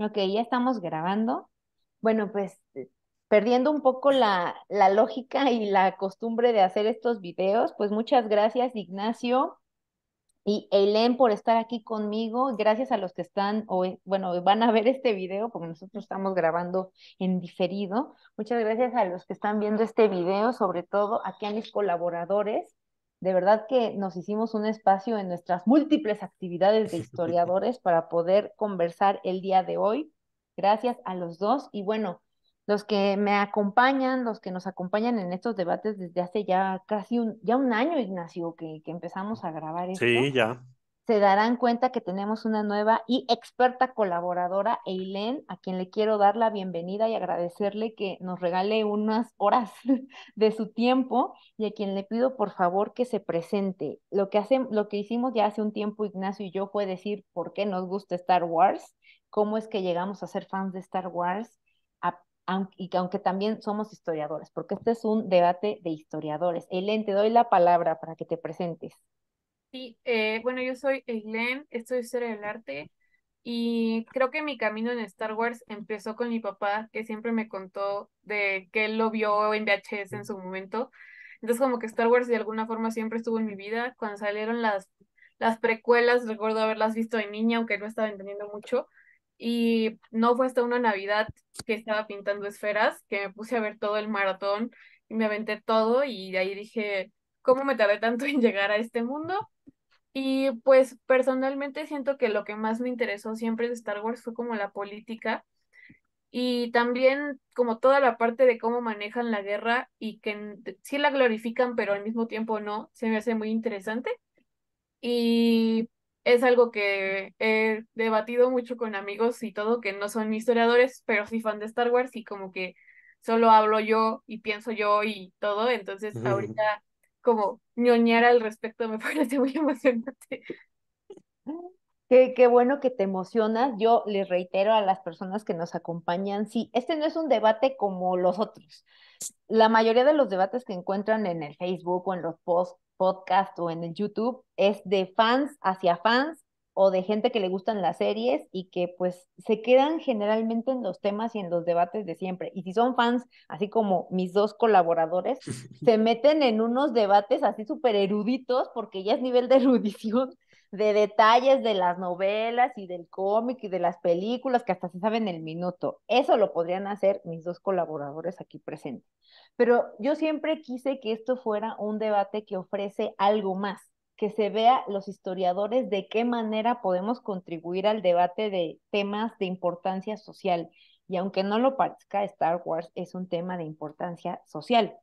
Ok, ya estamos grabando. Bueno, pues perdiendo un poco la lógica y la costumbre de hacer estos videos, pues muchas gracias, Ignacio y Eileen, por estar aquí conmigo. Gracias a los que están, bueno, van a ver este video porque nosotros estamos grabando en diferido. Muchas gracias a los que están viendo este video, sobre todo aquí a mis colaboradores. De verdad que nos hicimos un espacio en nuestras múltiples actividades de historiadores para poder conversar el día de hoy. Gracias a los dos. Y bueno, los que me acompañan, los que nos acompañan en estos debates desde hace ya casi ya un año, Ignacio, que empezamos a grabar esto, Sí, ya. se darán cuenta que tenemos una nueva y experta colaboradora, Eileen, a quien le quiero dar la bienvenida y agradecerle que nos regale unas horas de su tiempo y a quien le pido por favor que se presente. Lo que hicimos ya hace un tiempo, Ignacio y yo, fue decir por qué nos gusta Star Wars, cómo es que llegamos a ser fans de Star Wars, y que aunque también somos historiadores, porque este es un debate de historiadores. Eileen, te doy la palabra para que te presentes. Sí, bueno, yo soy Eileen, estudio Historia del Arte y creo que mi camino en Star Wars empezó con mi papá, que siempre me contó de que él lo vio en VHS en su momento. Entonces como que Star Wars de alguna forma siempre estuvo en mi vida. Cuando salieron las precuelas, recuerdo haberlas visto de niña, aunque no estaba entendiendo mucho. Y no fue hasta una Navidad que estaba pintando esferas, que me puse a ver todo el maratón y me aventé todo y de ahí dije, ¿cómo me tardé tanto en llegar a este mundo? Y pues personalmente siento que lo que más me interesó siempre de Star Wars fue como la política y también como toda la parte de cómo manejan la guerra y que sí la glorifican, pero al mismo tiempo no, se me hace muy interesante y es algo que he debatido mucho con amigos y todo, que no son historiadores, pero sí fan de Star Wars y como que solo hablo yo y pienso yo y todo, entonces ahorita como ñoñar al respecto me parece muy emocionante. Qué bueno que te emocionas. Yo les reitero a las personas que nos acompañan, sí, este no es un debate como los otros. La mayoría de los debates que encuentran en el Facebook o en los podcasts o en el YouTube es de fans hacia fans o de gente que le gustan las series y que pues se quedan generalmente en los temas y en los debates de siempre. Y si son fans, así como mis dos colaboradores, se meten en unos debates así súper eruditos porque ya es nivel de erudición de detalles de las novelas y del cómic y de las películas que hasta se saben el minuto. Eso lo podrían hacer mis dos colaboradores aquí presentes. Pero yo siempre quise que esto fuera un debate que ofrece algo más, que se vea los historiadores de qué manera podemos contribuir al debate de temas de importancia social. Y aunque no lo parezca, Star Wars es un tema de importancia social,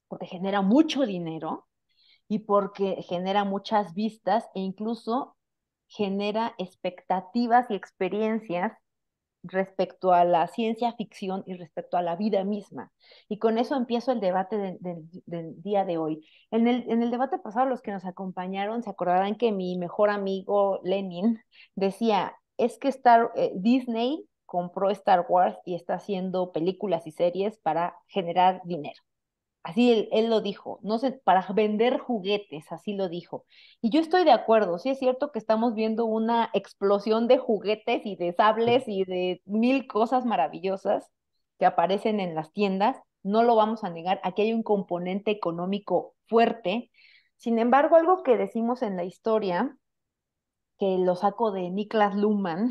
porque genera mucho dinero y porque genera muchas vistas e incluso genera expectativas y experiencias respecto a la ciencia ficción y respecto a la vida misma. Y con eso empiezo el debate del día de hoy. En el debate pasado, los que nos acompañaron se acordarán que mi mejor amigo Lenin decía, es que Disney compró Star Wars y está haciendo películas y series para generar dinero. Así él lo dijo, no sé, para vender juguetes, así lo dijo. Y yo estoy de acuerdo, sí es cierto que estamos viendo una explosión de juguetes y de sables y de mil cosas maravillosas que aparecen en las tiendas, no lo vamos a negar, aquí hay un componente económico fuerte. Sin embargo, algo que decimos en la historia, que lo saco de Niklas Luhmann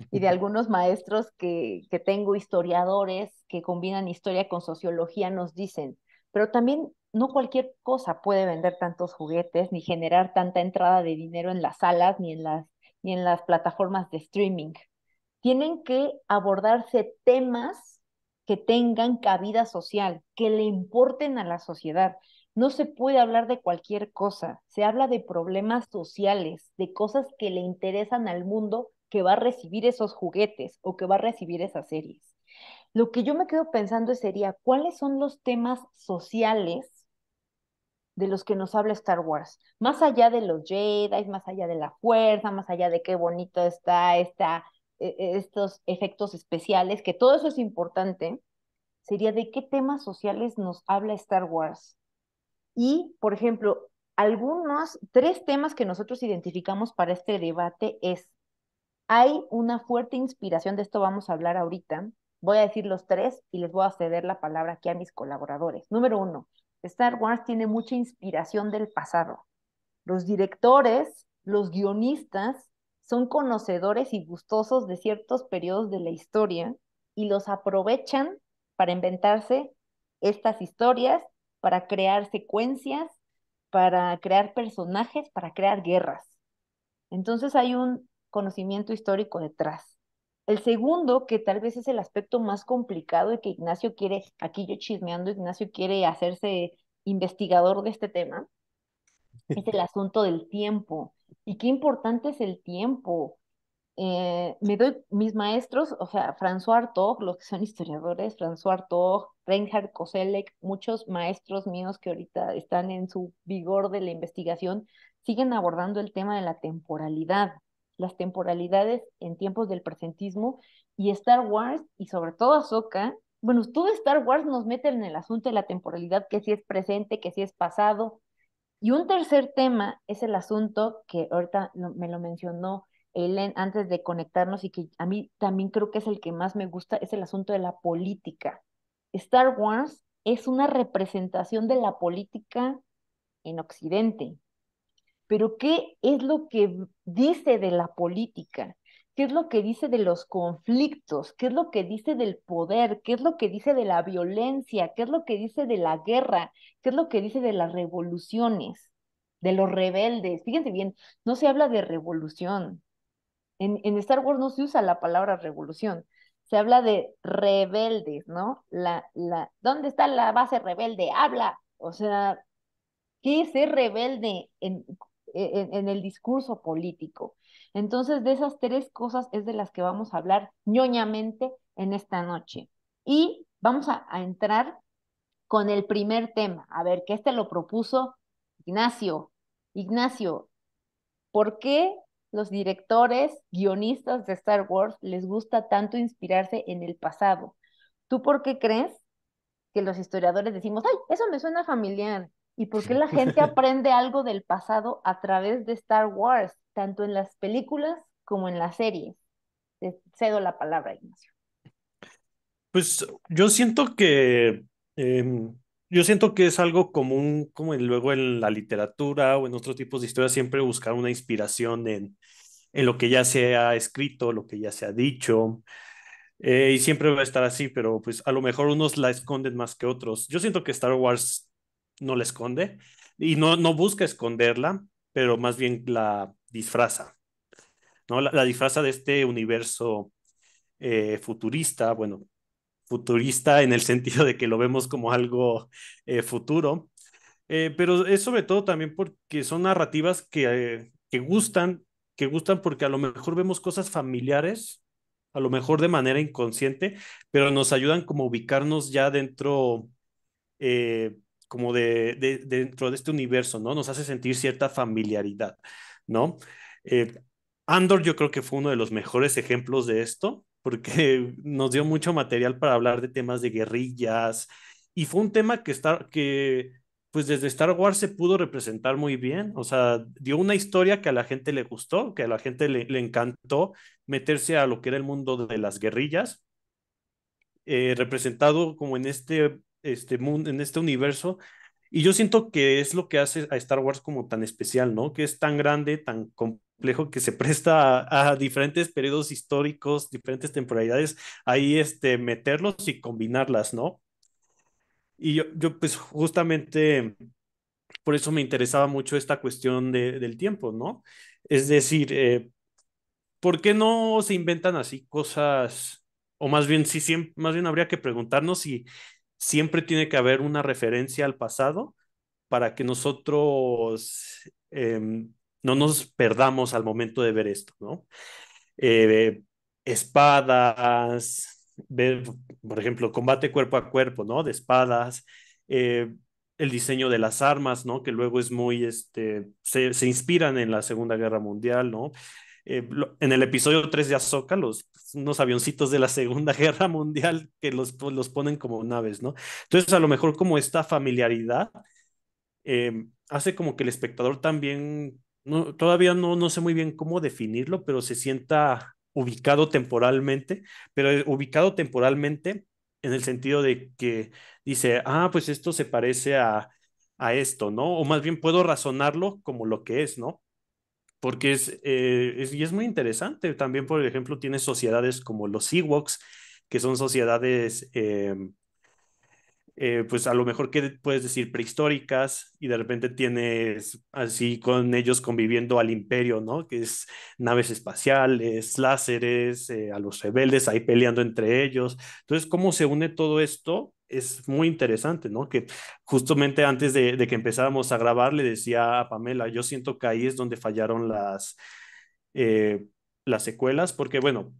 y de algunos maestros que tengo, historiadores que combinan historia con sociología, nos dicen, pero también no cualquier cosa puede vender tantos juguetes ni generar tanta entrada de dinero en las salas ni en las plataformas de streaming. Tienen que abordarse temas que tengan cabida social, que le importen a la sociedad. No se puede hablar de cualquier cosa, se habla de problemas sociales, de cosas que le interesan al mundo que va a recibir esos juguetes o que va a recibir esas series. Lo que yo me quedo pensando sería, ¿cuáles son los temas sociales de los que nos habla Star Wars? Más allá de los Jedi, más allá de la fuerza, más allá de qué bonito estos efectos especiales, que todo eso es importante, sería de qué temas sociales nos habla Star Wars. Y, por ejemplo, tres temas que nosotros identificamos para este debate es hay una fuerte inspiración, de esto vamos a hablar ahorita. Voy a decir los tres y les voy a ceder la palabra aquí a mis colaboradores. Número uno, Star Wars tiene mucha inspiración del pasado. Los directores, los guionistas, son conocedores y gustosos de ciertos periodos de la historia y los aprovechan para inventarse estas historias, para crear secuencias, para crear personajes, para crear guerras. Entonces hay un conocimiento histórico detrás. El segundo, que tal vez es el aspecto más complicado y que Ignacio quiere, aquí yo chismeando, Ignacio quiere hacerse investigador de este tema, es el asunto del tiempo. ¿Y qué importante es el tiempo? Me doy mis maestros, o sea, François Hartog, los que son historiadores, François Hartog, Reinhard Koselleck, muchos maestros míos que ahorita están en su vigor de la investigación, siguen abordando el tema de la temporalidad, las temporalidades en tiempos del presentismo y Star Wars y sobre todo Ahsoka. Bueno, todo Star Wars nos mete en el asunto de la temporalidad, que si es presente, que si es pasado, y un tercer tema es el asunto que ahorita me lo mencionó Ellen antes de conectarnos y que a mí también creo que es el que más me gusta, es el asunto de la política. Star Wars es una representación de la política en Occidente. Pero ¿qué es lo que dice de la política? ¿Qué es lo que dice de los conflictos? ¿Qué es lo que dice del poder? ¿Qué es lo que dice de la violencia? ¿Qué es lo que dice de la guerra? ¿Qué es lo que dice de las revoluciones? De los rebeldes. Fíjense bien, no se habla de revolución. En Star Wars no se usa la palabra revolución. Se habla de rebeldes, ¿no? ¿Dónde está la base rebelde? Habla. O sea, ¿qué es ser rebelde en el discurso político? Entonces, de esas tres cosas es de las que vamos a hablar ñoñamente en esta noche. Y vamos a entrar con el primer tema. A ver, que este lo propuso Ignacio. Ignacio, ¿por qué los directores, guionistas de Star Wars les gusta tanto inspirarse en el pasado? ¿Tú por qué crees que los historiadores decimos, ay, eso me suena familiar? ¿Y por qué la gente aprende algo del pasado a través de Star Wars, tanto en las películas como en las series? Te cedo la palabra, Ignacio. Pues em, yo siento que es algo común, como luego en la literatura o en otros tipos de historias, siempre buscar una inspiración en lo que ya se ha escrito, lo que ya se ha dicho, y siempre va a estar así, pero pues a lo mejor unos la esconden más que otros. Yo siento que Star Wars no la esconde y no busca esconderla, pero más bien la disfraza, ¿no? La disfraza de este universo futurista, bueno, futurista en el sentido de que lo vemos como algo futuro, pero es sobre todo también porque son narrativas que gustan porque a lo mejor vemos cosas familiares, a lo mejor de manera inconsciente, pero nos ayudan como a ubicarnos ya dentro, eh, como dentro de este universo, ¿no? Nos hace sentir cierta familiaridad, ¿no? Eh, Andor yo creo que fue uno de los mejores ejemplos de esto, porque nos dio mucho material para hablar de temas de guerrillas, y fue un tema que pues desde Star Wars se pudo representar muy bien, o sea, dio una historia que a la gente le gustó, que a la gente le encantó meterse a lo que era el mundo de las guerrillas, representado como en este mundo, en este universo. Y yo siento que es lo que hace a Star Wars como tan especial, ¿no? Que es tan grande, tan complejo, que se presta a diferentes periodos históricos, diferentes temporalidades, ahí meterlos y combinarlas, ¿no? Y yo pues justamente por eso me interesaba mucho esta cuestión del tiempo, ¿no? Es decir, ¿por qué no se inventan así cosas? O más bien, sí, más bien habría que preguntarnos si siempre tiene que haber una referencia al pasado para que nosotros no nos perdamos al momento de ver esto, ¿no? Eh, Espadas, ver, por ejemplo, combate cuerpo a cuerpo, ¿no? De espadas, eh, el diseño de las armas, ¿no? Que luego es muy, se inspiran en la Segunda Guerra Mundial, ¿no? En el episodio 3 de Ahsoka, unos avioncitos de la Segunda Guerra Mundial que los ponen como naves, ¿no? Entonces, a lo mejor como esta familiaridad hace como que el espectador también, todavía no sé muy bien cómo definirlo, pero se sienta ubicado temporalmente, pero ubicado temporalmente en el sentido de que dice, ah, pues esto se parece a esto, ¿no? O más bien puedo razonarlo como lo que es, ¿no? Porque y es muy interesante. También, por ejemplo, tiene sociedades como los Ewoks, que son sociedades pues a lo mejor que puedes decir prehistóricas y de repente tienes así con ellos conviviendo al imperio, ¿no? Que es naves espaciales, láseres, a los rebeldes ahí peleando entre ellos. Entonces, cómo se une todo esto es muy interesante, ¿no? Que justamente antes de que empezáramos a grabar le decía a Pamela, yo siento que ahí es donde fallaron eh, las secuelas, porque bueno,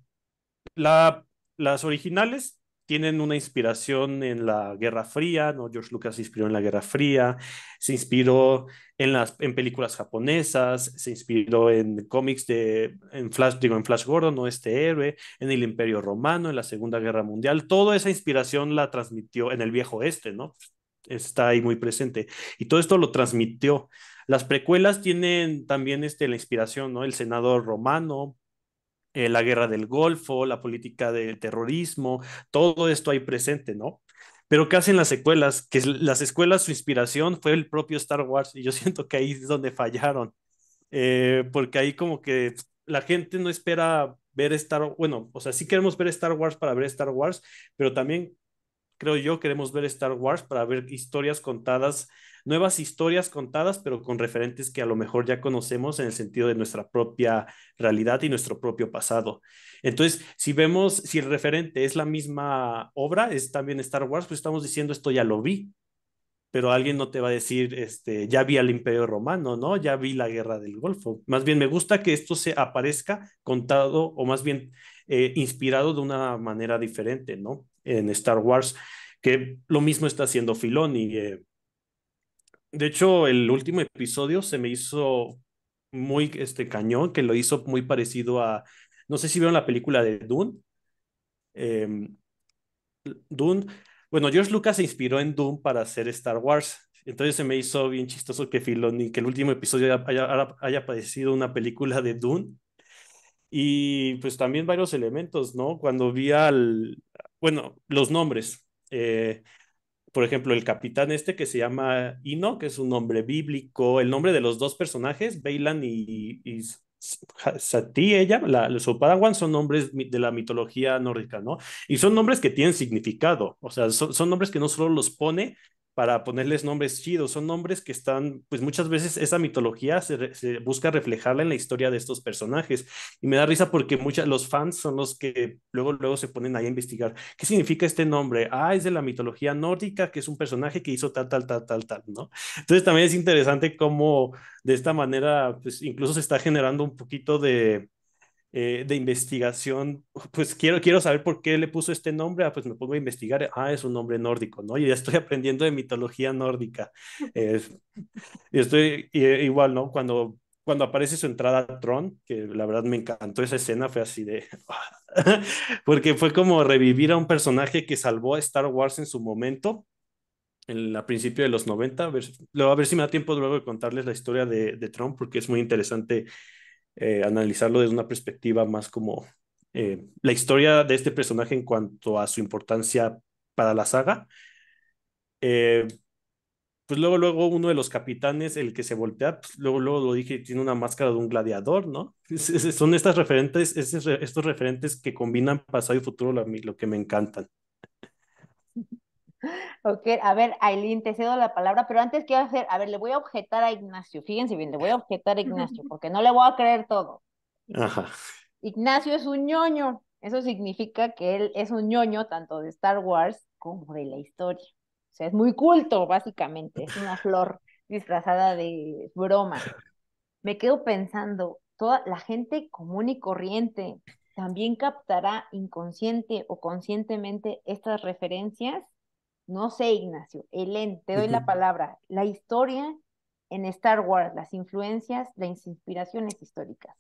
la, las originales tienen una inspiración en la Guerra Fría, ¿no? George Lucas se inspiró en la Guerra Fría, se inspiró en películas japonesas, se inspiró en cómics en Flash Gordon, ¿no? Este héroe, en el Imperio Romano, en la Segunda Guerra Mundial. Toda esa inspiración la transmitió en el Viejo Oeste, ¿no? Está ahí muy presente. Y todo esto lo transmitió. Las precuelas tienen también la inspiración, ¿no? El senador romano, la guerra del Golfo, la política del terrorismo, todo esto ahí presente, ¿no? Pero ¿qué hacen las secuelas? Que las escuelas, su inspiración fue el propio Star Wars y yo siento que ahí es donde fallaron, porque ahí como que la gente no espera ver bueno, o sea, sí queremos ver Star Wars para ver Star Wars, pero también creo yo, queremos ver Star Wars para ver historias contadas, nuevas historias contadas, pero con referentes que a lo mejor ya conocemos en el sentido de nuestra propia realidad y nuestro propio pasado. Entonces, si el referente es la misma obra, es también Star Wars, pues estamos diciendo esto ya lo vi, pero alguien no te va a decir, ya vi al Imperio Romano, ¿no? Ya vi la Guerra del Golfo. Más bien me gusta que esto se aparezca contado o más bien inspirado de una manera diferente, ¿no? En Star Wars, que lo mismo está haciendo Filoni. De hecho, el último episodio se me hizo muy cañón, que lo hizo muy parecido no sé si vieron la película de Dune. Eh, Dune, bueno, George Lucas se inspiró en Dune para hacer Star Wars. Entonces se me hizo bien chistoso que Filoni, que el último episodio haya parecido una película de Dune. Y pues también varios elementos, ¿no? Bueno, los nombres. Por ejemplo, el capitán que se llama Ino, que es un nombre bíblico, el nombre de los dos personajes, Bailan y Sati, su Padawan, son nombres de la mitología nórdica, ¿no? Y son nombres que tienen significado, o sea, son nombres que no solo los pone para ponerles nombres chidos, son nombres que están, pues muchas veces esa mitología se busca reflejarla en la historia de estos personajes. Y me da risa porque los fans son los que luego se ponen ahí a investigar. ¿Qué significa este nombre? Ah, es de la mitología nórdica, que es un personaje que hizo tal, tal, tal, tal, tal, ¿no? Entonces también es interesante cómo de esta manera, pues incluso se está generando un poquito de investigación. Pues quiero saber por qué le puso este nombre. Ah, pues me pongo a investigar. Ah, es un nombre nórdico, ¿no? Y ya estoy aprendiendo de mitología nórdica. Eh, y estoy igual, ¿no? Cuando aparece su entrada a Tron, que la verdad me encantó esa escena, fue así de... porque fue como revivir a un personaje que salvó a Star Wars en su momento, a principio de los 90. A ver si me da tiempo luego de contarles la historia de Tron, porque es muy interesante analizarlo desde una perspectiva más como la historia de este personaje en cuanto a su importancia para la saga. Eh, pues luego uno de los capitanes, el que se voltea, pues luego lo dije, tiene una máscara de un gladiador, ¿no? Son estos referentes que combinan pasado y futuro lo que me encantan. Ok, a ver, Aileen, te cedo la palabra, pero antes quiero hacer, a ver, le voy a objetar a Ignacio, fíjense bien, le voy a objetar a Ignacio, porque no le voy a creer todo. Ajá. Ignacio es un ñoño, eso significa que él es un ñoño tanto de Star Wars como de la historia. O sea, es muy culto, básicamente, es una flor disfrazada de broma. Me quedo pensando, toda la gente común y corriente también captará inconsciente o conscientemente estas referencias. No sé, Ignacio. Helen, te doy la palabra. La historia en Star Wars, las influencias, las inspiraciones históricas.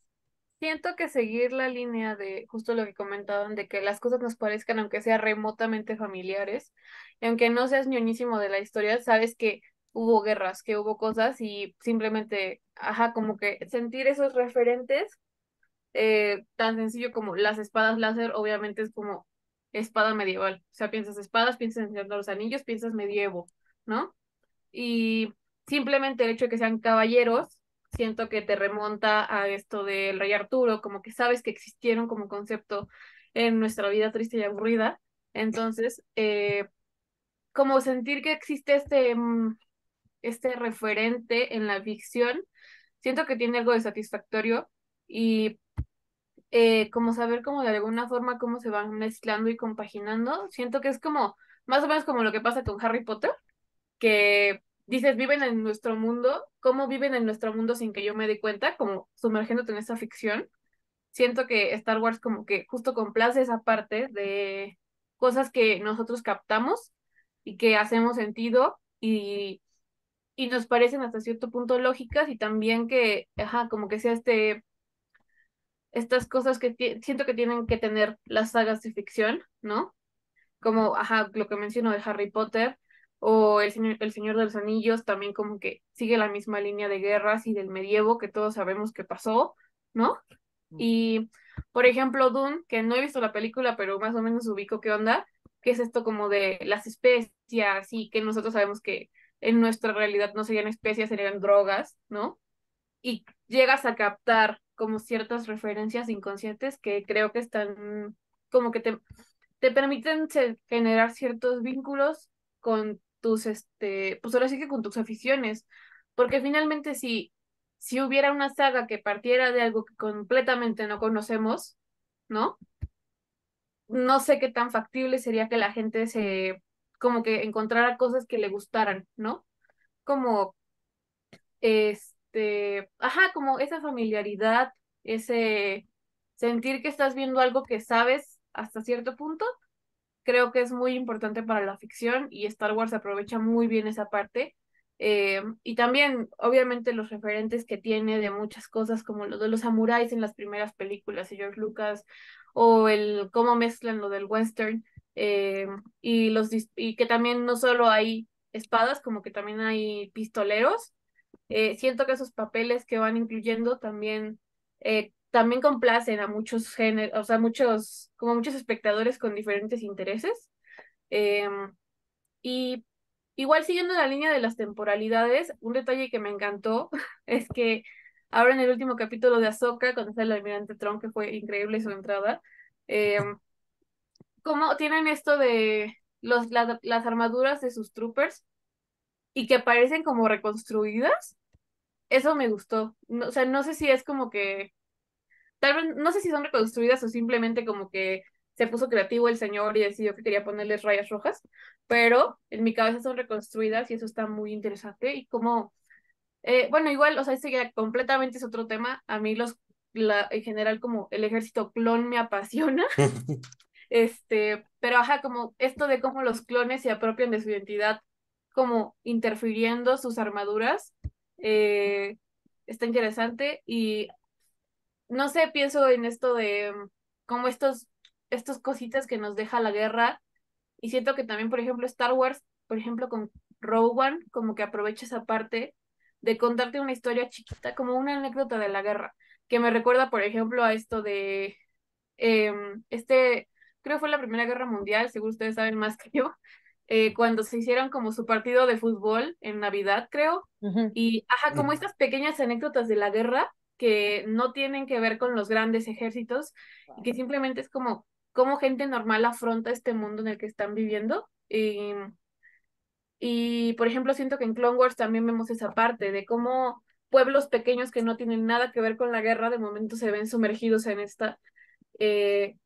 Siento que seguir la línea de justo lo que comentaban, de que las cosas nos parezcan, aunque sea remotamente familiares, y aunque no seas ñoñísimo de la historia, sabes que hubo guerras, que hubo cosas y simplemente, ajá, como que sentir esos referentes tan sencillo como las espadas láser, obviamente es como espada medieval. O sea, piensas espadas, piensas en Señor de los Anillos, piensas medievo, ¿no? Y simplemente el hecho de que sean caballeros, siento que te remonta a esto del Rey Arturo, como que sabes que existieron como concepto en nuestra vida triste y aburrida. Entonces, como sentir que existe este referente en la ficción, siento que tiene algo de satisfactorio y como saber como de alguna forma cómo se van mezclando y compaginando, siento que es como más o menos como lo que pasa con Harry Potter, que dices, viven en nuestro mundo, ¿cómo viven en nuestro mundo sin que yo me dé cuenta? Como sumergiéndote en esa ficción. Siento que Star Wars como que justo complace esa parte de cosas que nosotros captamos y que hacemos sentido y nos parecen hasta cierto punto lógicas y también que, ajá, como que sea estas cosas que siento que tienen que tener las sagas de ficción, ¿no? Como, ajá, lo que menciono de Harry Potter o el Señor de los Anillos, también como que sigue la misma línea de guerras y del medievo que todos sabemos que pasó, ¿no? Y, por ejemplo, Dune, que no he visto la película, pero más o menos ubico qué onda, que es esto como de las especias y que nosotros sabemos que en nuestra realidad no serían especias, serían drogas, ¿no? Y llegas a captar como ciertas referencias inconscientes que creo que están como que te permiten generar ciertos vínculos con pues ahora sí que con tus aficiones, porque finalmente si hubiera una saga que partiera de algo que completamente no conocemos, ¿no? No sé qué tan factible sería que la gente como que encontrara cosas que le gustaran, ¿no? Como ajá, como esa familiaridad, ese sentir que estás viendo algo que sabes hasta cierto punto, creo que es muy importante para la ficción y Star Wars aprovecha muy bien esa parte. Y también, obviamente, los referentes que tiene de muchas cosas, como lo de los samuráis en las primeras películas de George Lucas, o el cómo mezclan lo del western, y que también no solo hay espadas, como que también hay pistoleros. Siento que esos papeles que van incluyendo también complacen a muchos géneros, o sea, como muchos espectadores con diferentes intereses. Eh, y igual siguiendo la línea de las temporalidades, un detalle que me encantó es que ahora en el último capítulo de Ahsoka, cuando sale el almirante Tron, que fue increíble su entrada, eh, como tienen esto de las armaduras de sus troopers y que parecen como reconstruidas. Eso me gustó. O sea, no sé si es como que, tal vez, no sé si son reconstruidas o simplemente como que se puso creativo el señor y decidió que quería ponerles rayas rojas, pero en mi cabeza son reconstruidas y eso está muy interesante. Y como, bueno, igual, o sea, ese ya completamente es otro tema. A mí en general como el ejército clon me apasiona. Pero ajá, como esto de cómo los clones se apropian de su identidad, como interfiriendo sus armaduras, eh, está interesante y no sé, pienso en esto de como estos cositas que nos deja la guerra y siento que también, por ejemplo, Star Wars, por ejemplo, con Rogue One, como que aprovecha esa parte de contarte una historia chiquita, como una anécdota de la guerra, que me recuerda, por ejemplo, a esto de creo fue la Primera Guerra Mundial, seguro ustedes saben más que yo, cuando se hicieron como su partido de fútbol en Navidad, creo, Ujú. y ajá, como estas pequeñas anécdotas de la guerra que no tienen que ver con los grandes ejércitos y que simplemente es como cómo gente normal afronta este mundo en el que están viviendo. Y por ejemplo, siento que en Clone Wars también vemos esa parte de cómo pueblos pequeños que no tienen nada que ver con la guerra de momento se ven sumergidos en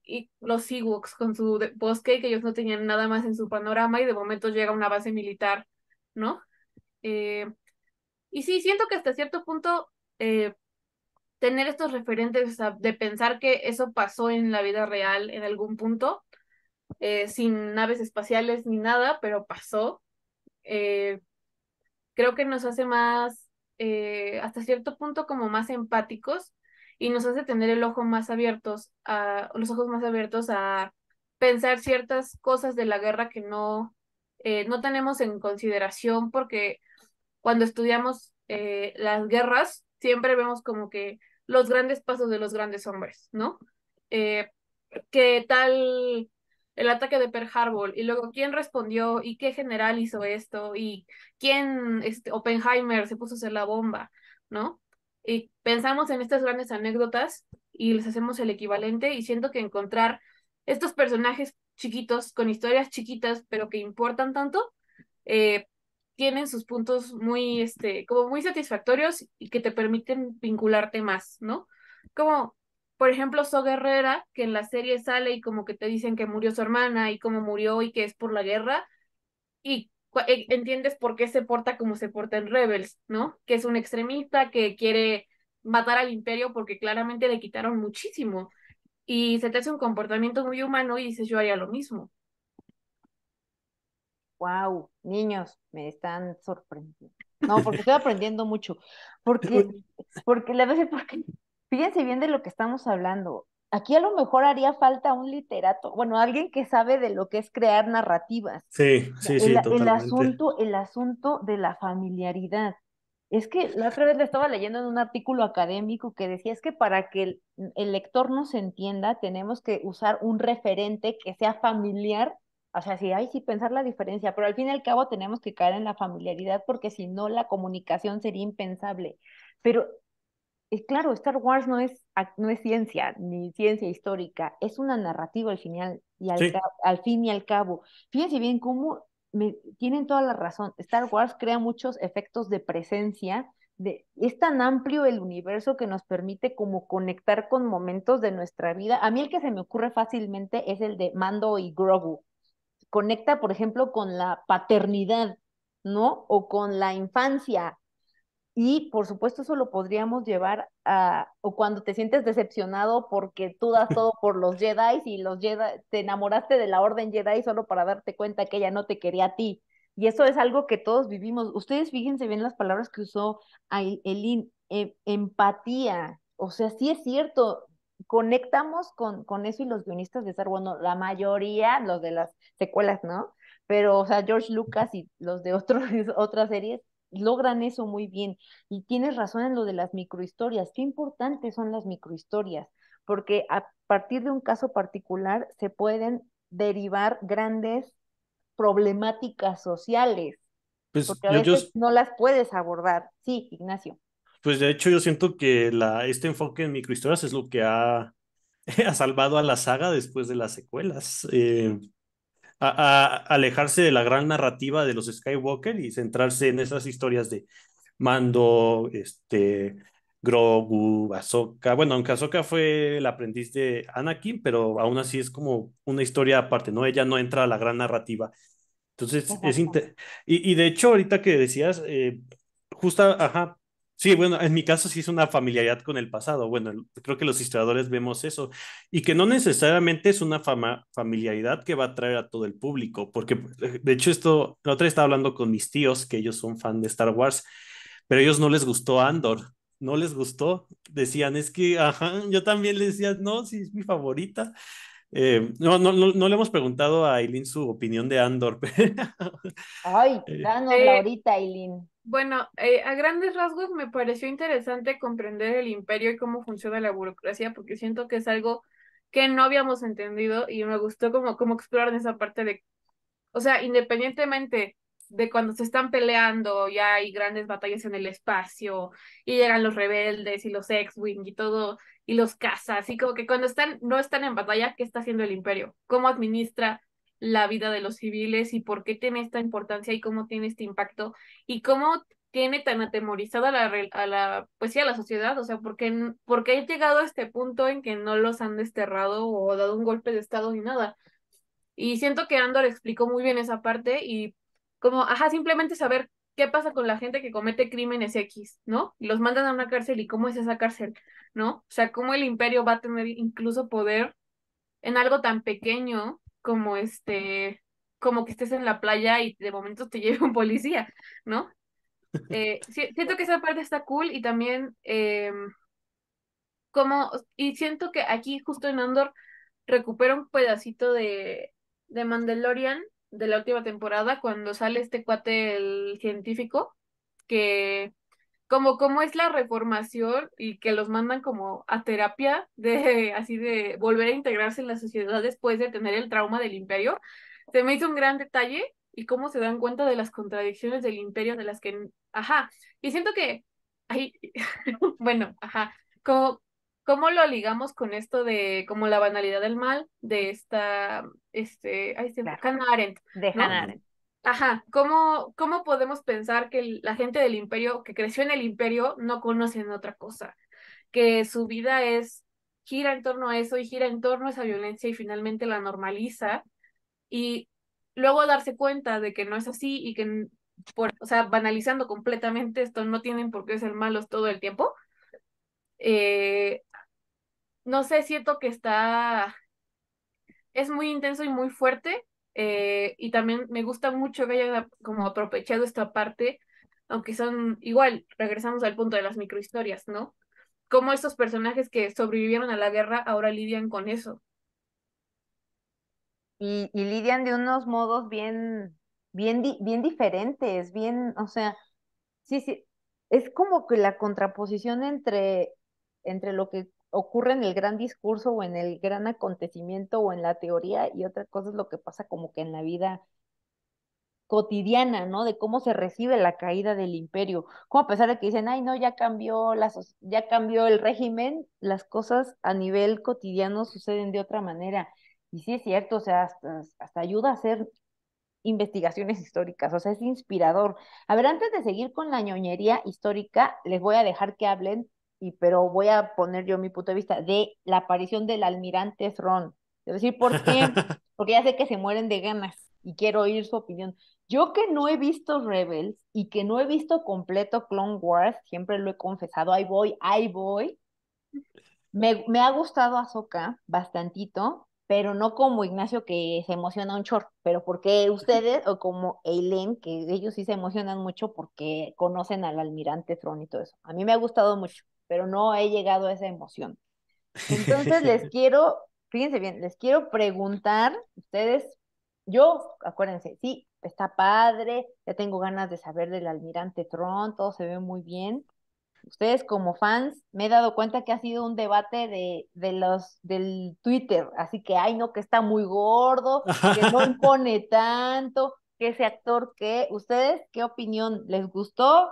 y los Ewoks con su bosque, que ellos no tenían nada más en su panorama y de momento llega una base militar, ¿no? Eh, y sí, siento que hasta cierto punto eh, tener estos referentes, o sea, de pensar que eso pasó en la vida real en algún punto, sin naves espaciales ni nada, pero pasó, eh, creo que nos hace más, hasta cierto punto, como más empáticos y nos hace tener los ojos más abiertos a pensar ciertas cosas de la guerra que no tenemos en consideración porque cuando estudiamos las guerras siempre vemos como que los grandes pasos de los grandes hombres, ¿no? Eh, ¿Qué tal el ataque de Pearl Harbor? Y luego, ¿quién respondió? ¿Y qué general hizo esto? ¿Y quién, Oppenheimer, se puso a hacer la bomba? ¿No? Y pensamos en estas grandes anécdotas y les hacemos el equivalente y siento que encontrar estos personajes chiquitos, con historias chiquitas, pero que importan tanto, eh, tienen sus puntos muy, como muy satisfactorios y que te permiten vincularte más, ¿no? Como, por ejemplo, So Guerrera, que en la serie sale y como que te dicen que murió su hermana y cómo murió y que es por la guerra, y entiendes por qué se porta como se porta en Rebels, ¿no? Que es un extremista que quiere matar al imperio porque claramente le quitaron muchísimo y se te hace un comportamiento muy humano y dices, yo haría lo mismo. Wow, niños, me están sorprendiendo. No, porque estoy aprendiendo mucho. Porque, porque la verdad, porque fíjense bien de lo que estamos hablando. Aquí a lo mejor haría falta un literato, bueno, alguien que sabe de lo que es crear narrativas. Sí, O sea, sí, sí, totalmente. el asunto de la familiaridad. Es que la otra vez le estaba leyendo en un artículo académico que decía, es que para que el lector nos entienda, tenemos que usar un referente que sea familiar. O sea, sí, hay sí pensar la diferencia, pero al fin y al cabo tenemos que caer en la familiaridad porque si no la comunicación sería impensable. Pero claro, Star Wars no es ciencia, ni ciencia histórica, es una narrativa al final y Sí, al fin y al cabo. Fíjense bien cómo tienen toda la razón. Star Wars crea muchos efectos de presencia. Es tan amplio el universo que nos permite como conectar con momentos de nuestra vida. A mí el que se me ocurre fácilmente es el de Mando y Grogu. Conecta, por ejemplo, con la paternidad, ¿no? O con la infancia, y por supuesto eso lo podríamos llevar a, o cuando te sientes decepcionado porque tú das todo por los Jedi y los Jedi, te enamoraste de la Orden Jedi solo para darte cuenta que ella no te quería a ti. Y eso es algo que todos vivimos. Ustedes fíjense bien las palabras que usó Eileen, empatía. O sea, sí es cierto, conectamos con eso y los guionistas de Star Wars, bueno, la mayoría, los de las secuelas, ¿no? Pero, o sea, George Lucas y los de otras series logran eso muy bien. Y tienes razón en lo de las microhistorias. Qué importantes son las microhistorias, porque a partir de un caso particular se pueden derivar grandes problemáticas sociales, pues porque a veces no las puedes abordar. Sí, Ignacio. pues de hecho yo siento que este enfoque en microhistorias es lo que ha, ha salvado a la saga después de las secuelas. Alejarse de la gran narrativa de los Skywalker y centrarse en esas historias de Mando, Grogu, Ahsoka. Bueno, aunque Ahsoka fue el aprendiz de Anakin, pero aún así es como una historia aparte, ¿no? Ella no entra a la gran narrativa. Entonces, Exacto. y de hecho, ahorita que decías, justa, ajá, sí, bueno, en mi caso sí es una familiaridad con el pasado. Bueno, creo que los historiadores vemos eso y que no necesariamente es una familiaridad que va a atraer a todo el público, porque de hecho esto, la otra vez estaba hablando con mis tíos, que ellos son fan de Star Wars, pero a ellos no les gustó Andor. No les gustó, decían, es que, ajá, yo también les decía, no, sí, es mi favorita. No le hemos preguntado a Aileen su opinión de Andor. Ay, Eh, danosla Eh, ahorita, Eileen. bueno, a grandes rasgos me pareció interesante comprender el imperio y cómo funciona la burocracia, porque siento que es algo que no habíamos entendido y me gustó como explorar en esa parte de, o sea, independientemente de cuando se están peleando, ya hay grandes batallas en el espacio y llegan los rebeldes y los X-Wing y todo, y los cazas, y como que cuando no están en batalla, ¿qué está haciendo el imperio? ¿Cómo administra la vida de los civiles y por qué tiene esta importancia y cómo tiene este impacto y cómo tiene tan atemorizada pues sí, a la sociedad? O sea, porque he llegado a este punto en que no los han desterrado o dado un golpe de estado ni nada? Y siento que Andor explicó muy bien esa parte y como, ajá, simplemente saber qué pasa con la gente que comete crímenes X, ¿no? Y los mandan a una cárcel y cómo es esa cárcel, ¿no? O sea, cómo el imperio va a tener incluso poder en algo tan pequeño como como que estés en la playa y de momento te lleve un policía, ¿no? Siento que esa parte está cool y también y siento que aquí justo en Andor recupera un pedacito de Mandalorian de la última temporada cuando sale este cuate, el científico, que como cómo es la reformación y que los mandan como a terapia de así de volver a integrarse en la sociedad después de tener el trauma del imperio. Se me hizo un gran detalle y cómo se dan cuenta de las contradicciones del imperio de las que, ajá, y siento que, ay, bueno, ajá, como, cómo lo ligamos con esto de como la banalidad del mal de esta, ay, Claro, Hannah Arendt, de ¿no? Hannah Arendt. Ajá, ¿cómo podemos pensar que la gente del imperio, que creció en el imperio, no conocen otra cosa? Que su vida gira en torno a eso y gira en torno a esa violencia y finalmente la normaliza y luego darse cuenta de que no es así y que, o sea, banalizando completamente esto, no tienen por qué ser malos todo el tiempo. Eh, no sé, siento que es muy intenso y muy fuerte. Y también me gusta mucho que haya como aprovechado esta parte, aunque son igual, regresamos al punto de las microhistorias, ¿no? Cómo estos personajes que sobrevivieron a la guerra ahora lidian con eso. Y lidian de unos modos bien diferentes, bien, o sea, sí, sí, es como que la contraposición entre lo que ocurre en el gran discurso o en el gran acontecimiento o en la teoría y otra cosa es lo que pasa como que en la vida cotidiana, ¿no? De cómo se recibe la caída del imperio. Como a pesar de que dicen, ay, no, ya cambió el régimen, las cosas a nivel cotidiano suceden de otra manera. Y sí es cierto, o sea, hasta ayuda a hacer investigaciones históricas, o sea, es inspirador. A ver, antes de seguir con la ñoñería histórica, les voy a dejar que hablen, pero voy a poner yo mi punto de vista de la aparición del almirante Thrawn. Es decir, ¿por qué? Porque ya sé que se mueren de ganas y quiero oír su opinión. Yo que no he visto Rebels y que no he visto completo Clone Wars, siempre lo he confesado, ahí voy, me ha gustado Ahsoka bastantito, pero no como Ignacio que se emociona un chorro, pero porque ustedes, o como Eileen, que ellos sí se emocionan mucho porque conocen al almirante Thrawn y todo eso. A mí me ha gustado mucho, pero no he llegado a esa emoción. Entonces fíjense bien, les quiero preguntar, ustedes, acuérdense, sí, está padre, ya tengo ganas de saber del almirante Thrawn, todo se ve muy bien. Ustedes como fans, me he dado cuenta que ha sido un debate del Twitter, así que, ay, no, que está muy gordo, que no impone tanto, que ese actor que, ¿ustedes qué opinión? ¿Les gustó?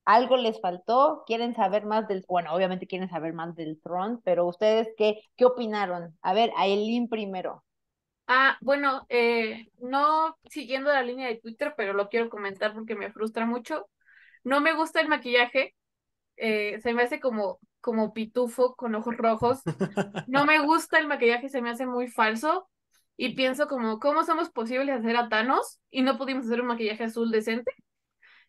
¿Algo les faltó? ¿Quieren saber más bueno, obviamente quieren saber más del Tron, pero ustedes qué opinaron? A ver, a Eileen primero. Ah, bueno, no siguiendo la línea de Twitter, pero lo quiero comentar porque me frustra mucho. No me gusta el maquillaje, se me hace como pitufo con ojos rojos. No me gusta el maquillaje, se me hace muy falso. Y pienso como, ¿cómo somos posibles hacer a Thanos y no pudimos hacer un maquillaje azul decente?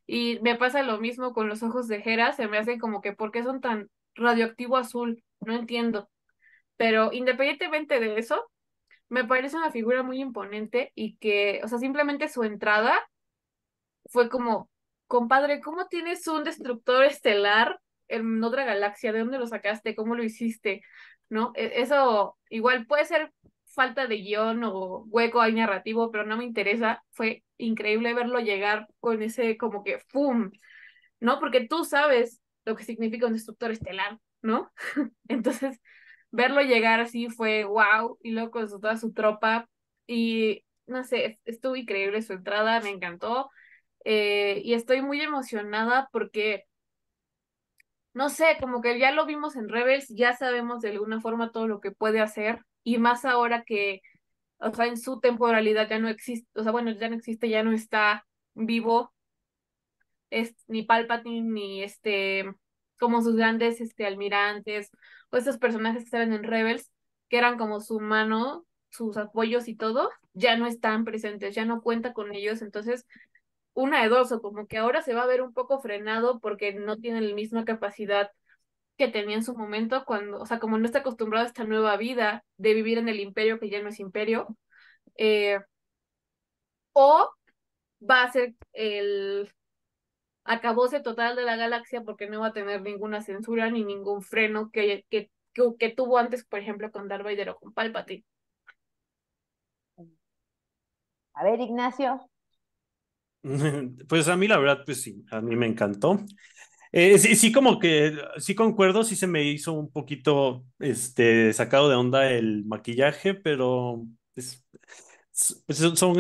Y me pasa lo mismo con los ojos de Hera, se me hace como que, ¿por qué son tan radioactivo azul? No entiendo. Pero independientemente de eso, me parece una figura muy imponente y que, o sea, simplemente su entrada fue como, compadre, ¿cómo tienes un destructor estelar en otra galaxia? ¿De dónde lo sacaste? ¿Cómo lo hiciste? ¿No? Eso igual puede ser falta de guión o hueco ahí narrativo, pero no me interesa. Fue increíble verlo llegar con ese como que ¡fum! ¿No? Porque tú sabes lo que significa un destructor estelar, ¿no? Entonces, verlo llegar así fue wow, y luego con toda su tropa, y no sé, estuvo increíble su entrada, me encantó, y estoy muy emocionada porque, no sé, como que ya lo vimos en Rebels, ya sabemos de alguna forma todo lo que puede hacer, y más ahora que, o sea, en su temporalidad ya no existe, o sea, bueno, ya no existe, ya no está vivo ni Palpatine, ni como sus grandes almirantes, o estos personajes que estaban en Rebels, que eran como su mano, sus apoyos y todo, ya no están presentes, ya no cuenta con ellos, entonces, una de dos, o como que ahora se va a ver un poco frenado porque no tiene la misma capacidad que tenía en su momento cuando, o sea, como no está acostumbrado a esta nueva vida de vivir en el imperio que ya no es imperio, eh, o va a ser el acabose total de la galaxia porque no va a tener ninguna censura ni ningún freno que tuvo antes, por ejemplo, con Darth Vader o con Palpatine. A ver, Ignacio. Pues a mí la verdad, pues sí, a mí me encantó. Sí, sí, como que sí concuerdo, sí se me hizo un poquito sacado de onda el maquillaje, pero pues son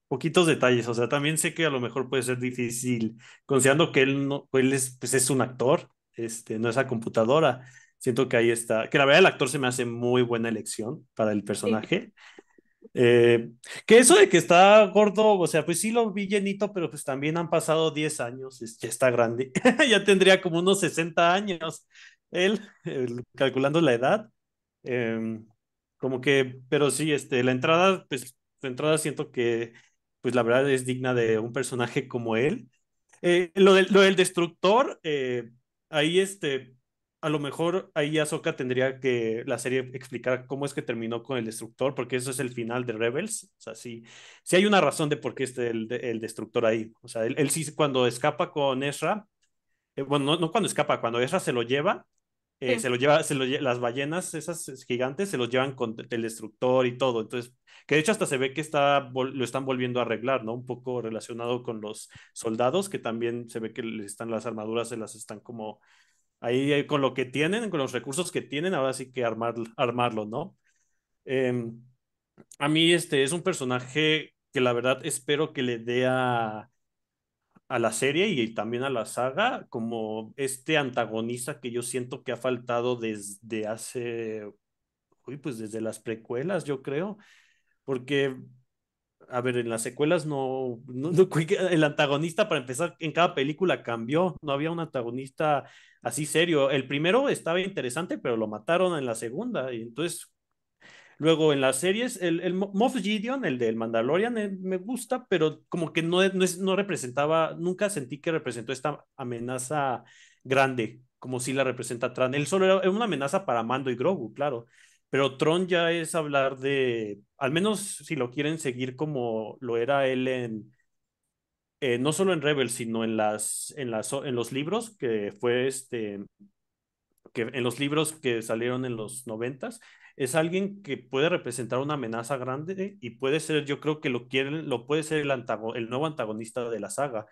poquitos detalles. O sea, también sé que a lo mejor puede ser difícil, considerando que él no, él es, pues es un actor, no es a computadora. Siento que ahí está, que la verdad el actor se me hace muy buena elección para el Sí, personaje. Eh, que eso de que está gordo, o sea, pues sí lo vi llenito, pero pues también han pasado 10 años, ya está grande, ya tendría como unos 60 años, él, calculando la edad, eh, como que, pero sí, la entrada, pues la entrada siento que, pues la verdad es digna de un personaje como él. Lo del destructor, ahí a lo mejor ahí Ahsoka tendría que la serie explicar cómo es que terminó con el destructor, porque eso es el final de Rebels. O sea, sí, sí hay una razón de por qué está el destructor ahí. O sea, él sí cuando escapa con Ezra, bueno, no cuando escapa, cuando Ezra se lo lleva, sí. las ballenas, esas gigantes, se los llevan con el destructor y todo. Entonces, que de hecho hasta se ve que lo están volviendo a arreglar, ¿no? Un poco relacionado con los soldados, que también se ve que les están las armaduras, se las están como ahí con lo que tienen, con los recursos que tienen, ahora sí que armarlo, ¿no? Eh, a mí es un personaje que la verdad espero que le dé a la serie y también a la saga como este antagonista que yo siento que ha faltado desde hace, uy, pues desde las precuelas, yo creo, porque, a ver, en las secuelas el antagonista para empezar en cada película cambió, no había un antagonista así serio. El primero estaba interesante, pero lo mataron en la segunda y entonces luego en las series, el Moff Gideon, el del Mandalorian, me gusta, pero como que no representaba, nunca sentí que representó esta amenaza grande, como si la representa Tron. Él solo era una amenaza para Mando y Grogu, claro, pero Tron ya es hablar de, al menos si lo quieren seguir como lo era él no solo en Rebels, sino en los libros, que fue que en los libros que salieron en los noventas, es alguien que puede representar una amenaza grande y puede ser, yo creo que lo puede ser el nuevo antagonista de la saga.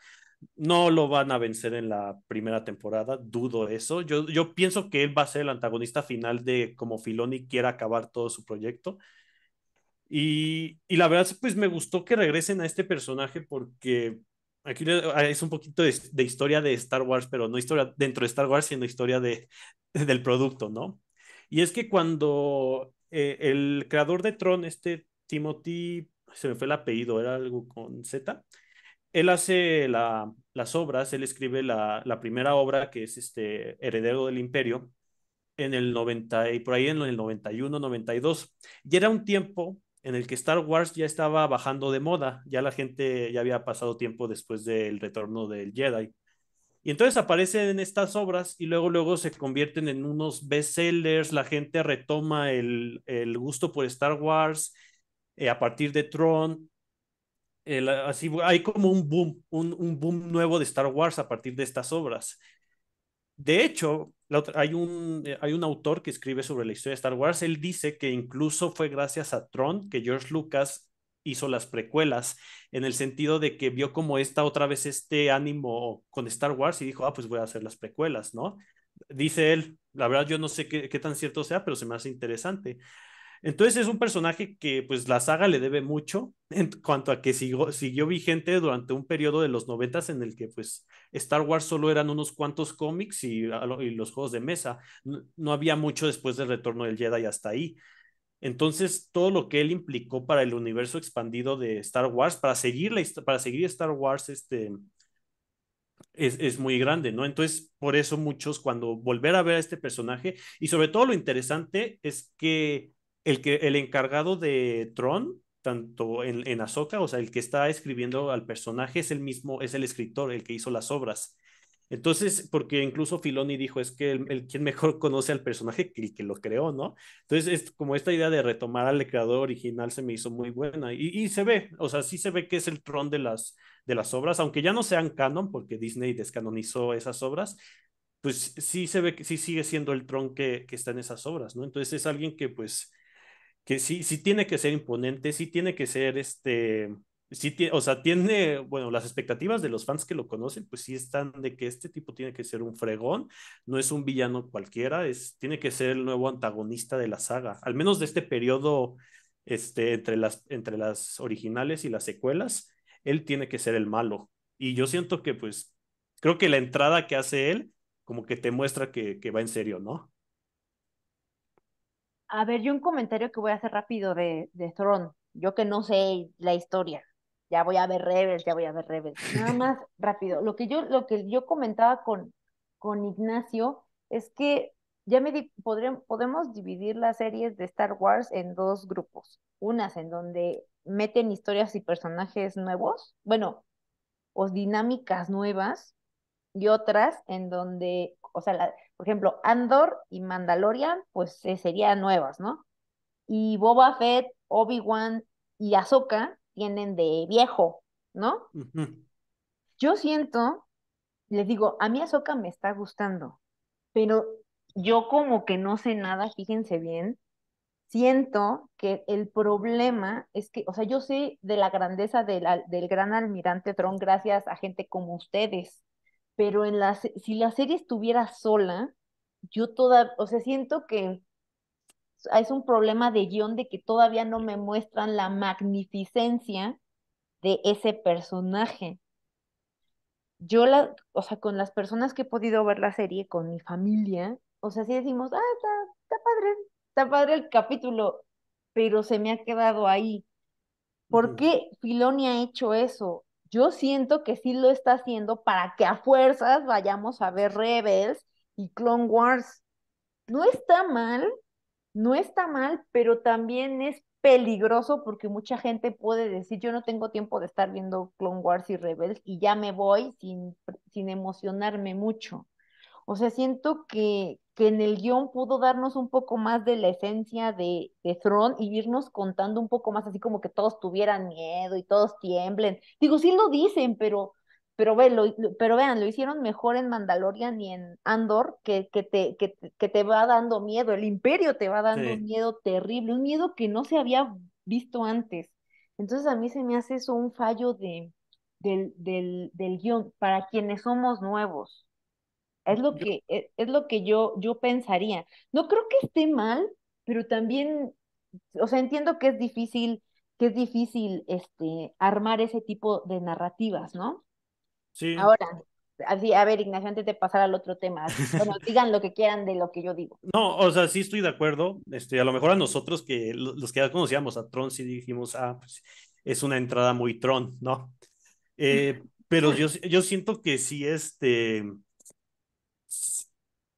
No lo van a vencer en la primera temporada, dudo eso. Yo pienso que él va a ser el antagonista final de como Filoni quiera acabar todo su proyecto. Y la verdad, pues me gustó que regresen a este personaje porque aquí es un poquito de historia de Star Wars, pero no historia dentro de Star Wars, sino historia del producto, ¿no? Y es que cuando el creador de Tron, Timothy, se me fue el apellido, era algo con Z, él hace las obras, él escribe la primera obra que es Heredero del Imperio en el 90 y por ahí en el 91, 92. Y era un tiempo en el que Star Wars ya estaba bajando de moda, ya la gente ya había pasado tiempo después del retorno del Jedi. Y entonces aparecen en estas obras y luego se convierten en unos bestsellers, la gente retoma el gusto por Star Wars a partir de Tron. Así hay como un boom nuevo de Star Wars a partir de estas obras. De hecho, hay un autor que escribe sobre la historia de Star Wars. Él dice que incluso fue gracias a Tron que George Lucas hizo las precuelas, en el sentido de que vio como esta otra vez este ánimo con Star Wars y dijo, ah, pues voy a hacer las precuelas, ¿no? Dice él, la verdad yo no sé qué tan cierto sea, pero se me hace interesante. Entonces es un personaje que pues la saga le debe mucho en cuanto a que siguió vigente durante un periodo de los noventas en el que pues Star Wars solo eran unos cuantos cómics y los juegos de mesa. No había mucho después del retorno del Jedi hasta ahí. Entonces todo lo que él implicó para el universo expandido de Star Wars, para seguir Star Wars es muy grande, ¿no? Entonces, por eso muchos cuando volver a ver a este personaje, y sobre todo lo interesante es que el encargado de Tron, tanto en Ahsoka, o sea, el que está escribiendo al personaje es el mismo, es el escritor, el que hizo las obras. Entonces, porque incluso Filoni dijo, es que quien mejor conoce al personaje que el que lo creó, ¿no? Entonces, es como esta idea de retomar al creador original se me hizo muy buena. Y se ve, o sea, sí se ve que es el Tron de las obras, aunque ya no sean canon, porque Disney descanonizó esas obras, pues sí se ve que sí sigue siendo el Tron que está en esas obras, ¿no? Entonces es alguien que pues, que sí tiene que ser imponente, sí tiene que ser sí, o sea, tiene, bueno, las expectativas de los fans que lo conocen, pues sí están de que este tipo tiene que ser un fregón, no es un villano cualquiera, tiene que ser el nuevo antagonista de la saga, al menos de este periodo, entre las originales y las secuelas, él tiene que ser el malo. Y yo siento que, pues, creo que la entrada que hace él, como que te muestra que va en serio, ¿no? A ver, yo un comentario que voy a hacer rápido de Throne. Yo que no sé la historia. Ya voy a ver Rebels, ya voy a ver Rebels. Nada más rápido. Lo que yo comentaba con Ignacio es que podemos dividir las series de Star Wars en dos grupos. Unas en donde meten historias y personajes nuevos, bueno, o dinámicas nuevas, y otras en donde, o sea, por ejemplo, Andor y Mandalorian, pues serían nuevas, ¿no? Y Boba Fett, Obi-Wan y Ahsoka tienen de viejo, ¿no? Ujú. Yo siento, les digo, a mí Ahsoka me está gustando, pero yo como que no sé nada, fíjense bien, siento que el problema es que, o sea, yo sé de la grandeza del gran almirante Tron gracias a gente como ustedes, pero si la serie estuviera sola, o sea, siento que es un problema de guión de que todavía no me muestran la magnificencia de ese personaje. O sea, con las personas que he podido ver la serie, con mi familia, o sea, sí decimos, está padre el capítulo, pero se me ha quedado ahí. ¿Por Ujú. qué Filoni ha hecho eso? Yo siento que sí lo está haciendo para que a fuerzas vayamos a ver Rebels y Clone Wars. No está mal, no está mal, pero también es peligroso porque mucha gente puede decir, yo no tengo tiempo de estar viendo Clone Wars y Rebels y ya me voy sin emocionarme mucho. O sea, siento que en el guión pudo darnos un poco más de la esencia de Thrawn y irnos contando un poco más, así como que todos tuvieran miedo y todos tiemblen. Digo, sí lo dicen, pero vean, lo hicieron mejor en Mandalorian y en Andor, que te va dando miedo, el Imperio te va dando un Sí. miedo terrible, un miedo que no se había visto antes. Entonces a mí se me hace eso un fallo del guión para quienes somos nuevos. Es lo que yo pensaría. No creo que esté mal, pero también, o sea, entiendo que es difícil armar ese tipo de narrativas, ¿no? Sí. Ahora, así, a ver, Ignacio, antes de pasar al otro tema, bueno, digan lo que quieran de lo que yo digo. No, o sea, sí estoy de acuerdo. A lo mejor a nosotros que los que ya conocíamos a Tron, sí dijimos, pues es una entrada muy Tron, ¿no? Pero yo siento que sí,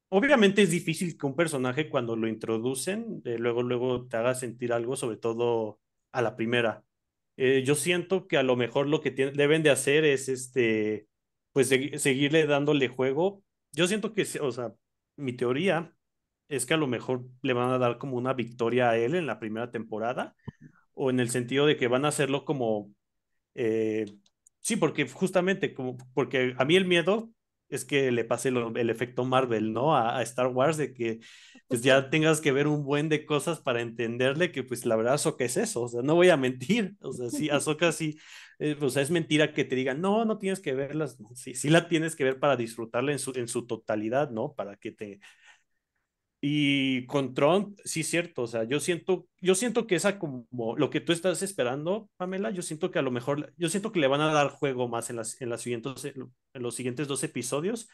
obviamente es difícil que un personaje cuando lo introducen, luego te haga sentir algo, sobre todo a la primera. Yo siento que a lo mejor lo que deben de hacer es, pues seguirle dándole juego. Yo siento que, o sea, mi teoría es que a lo mejor le van a dar como una victoria a él en la primera temporada, o en el sentido de que van a hacerlo como eh, sí, porque justamente, porque a mí el miedo es que le pase el efecto Marvel, ¿no? A Star Wars, de que pues ya tengas que ver un buen de cosas para entenderle que pues la verdad Ahsoka es eso, o sea, no voy a mentir, o sea, sí, Ahsoka sí, o sea, es mentira que te digan, no, no tienes que verlas, no, sí, sí la tienes que ver para disfrutarla en su totalidad, ¿no? Para que te, y con Trump, sí, cierto, o sea, yo siento que esa como lo que tú estás esperando, Pamela, yo siento que a lo mejor, yo siento que le van a dar juego más en los siguientes dos episodios.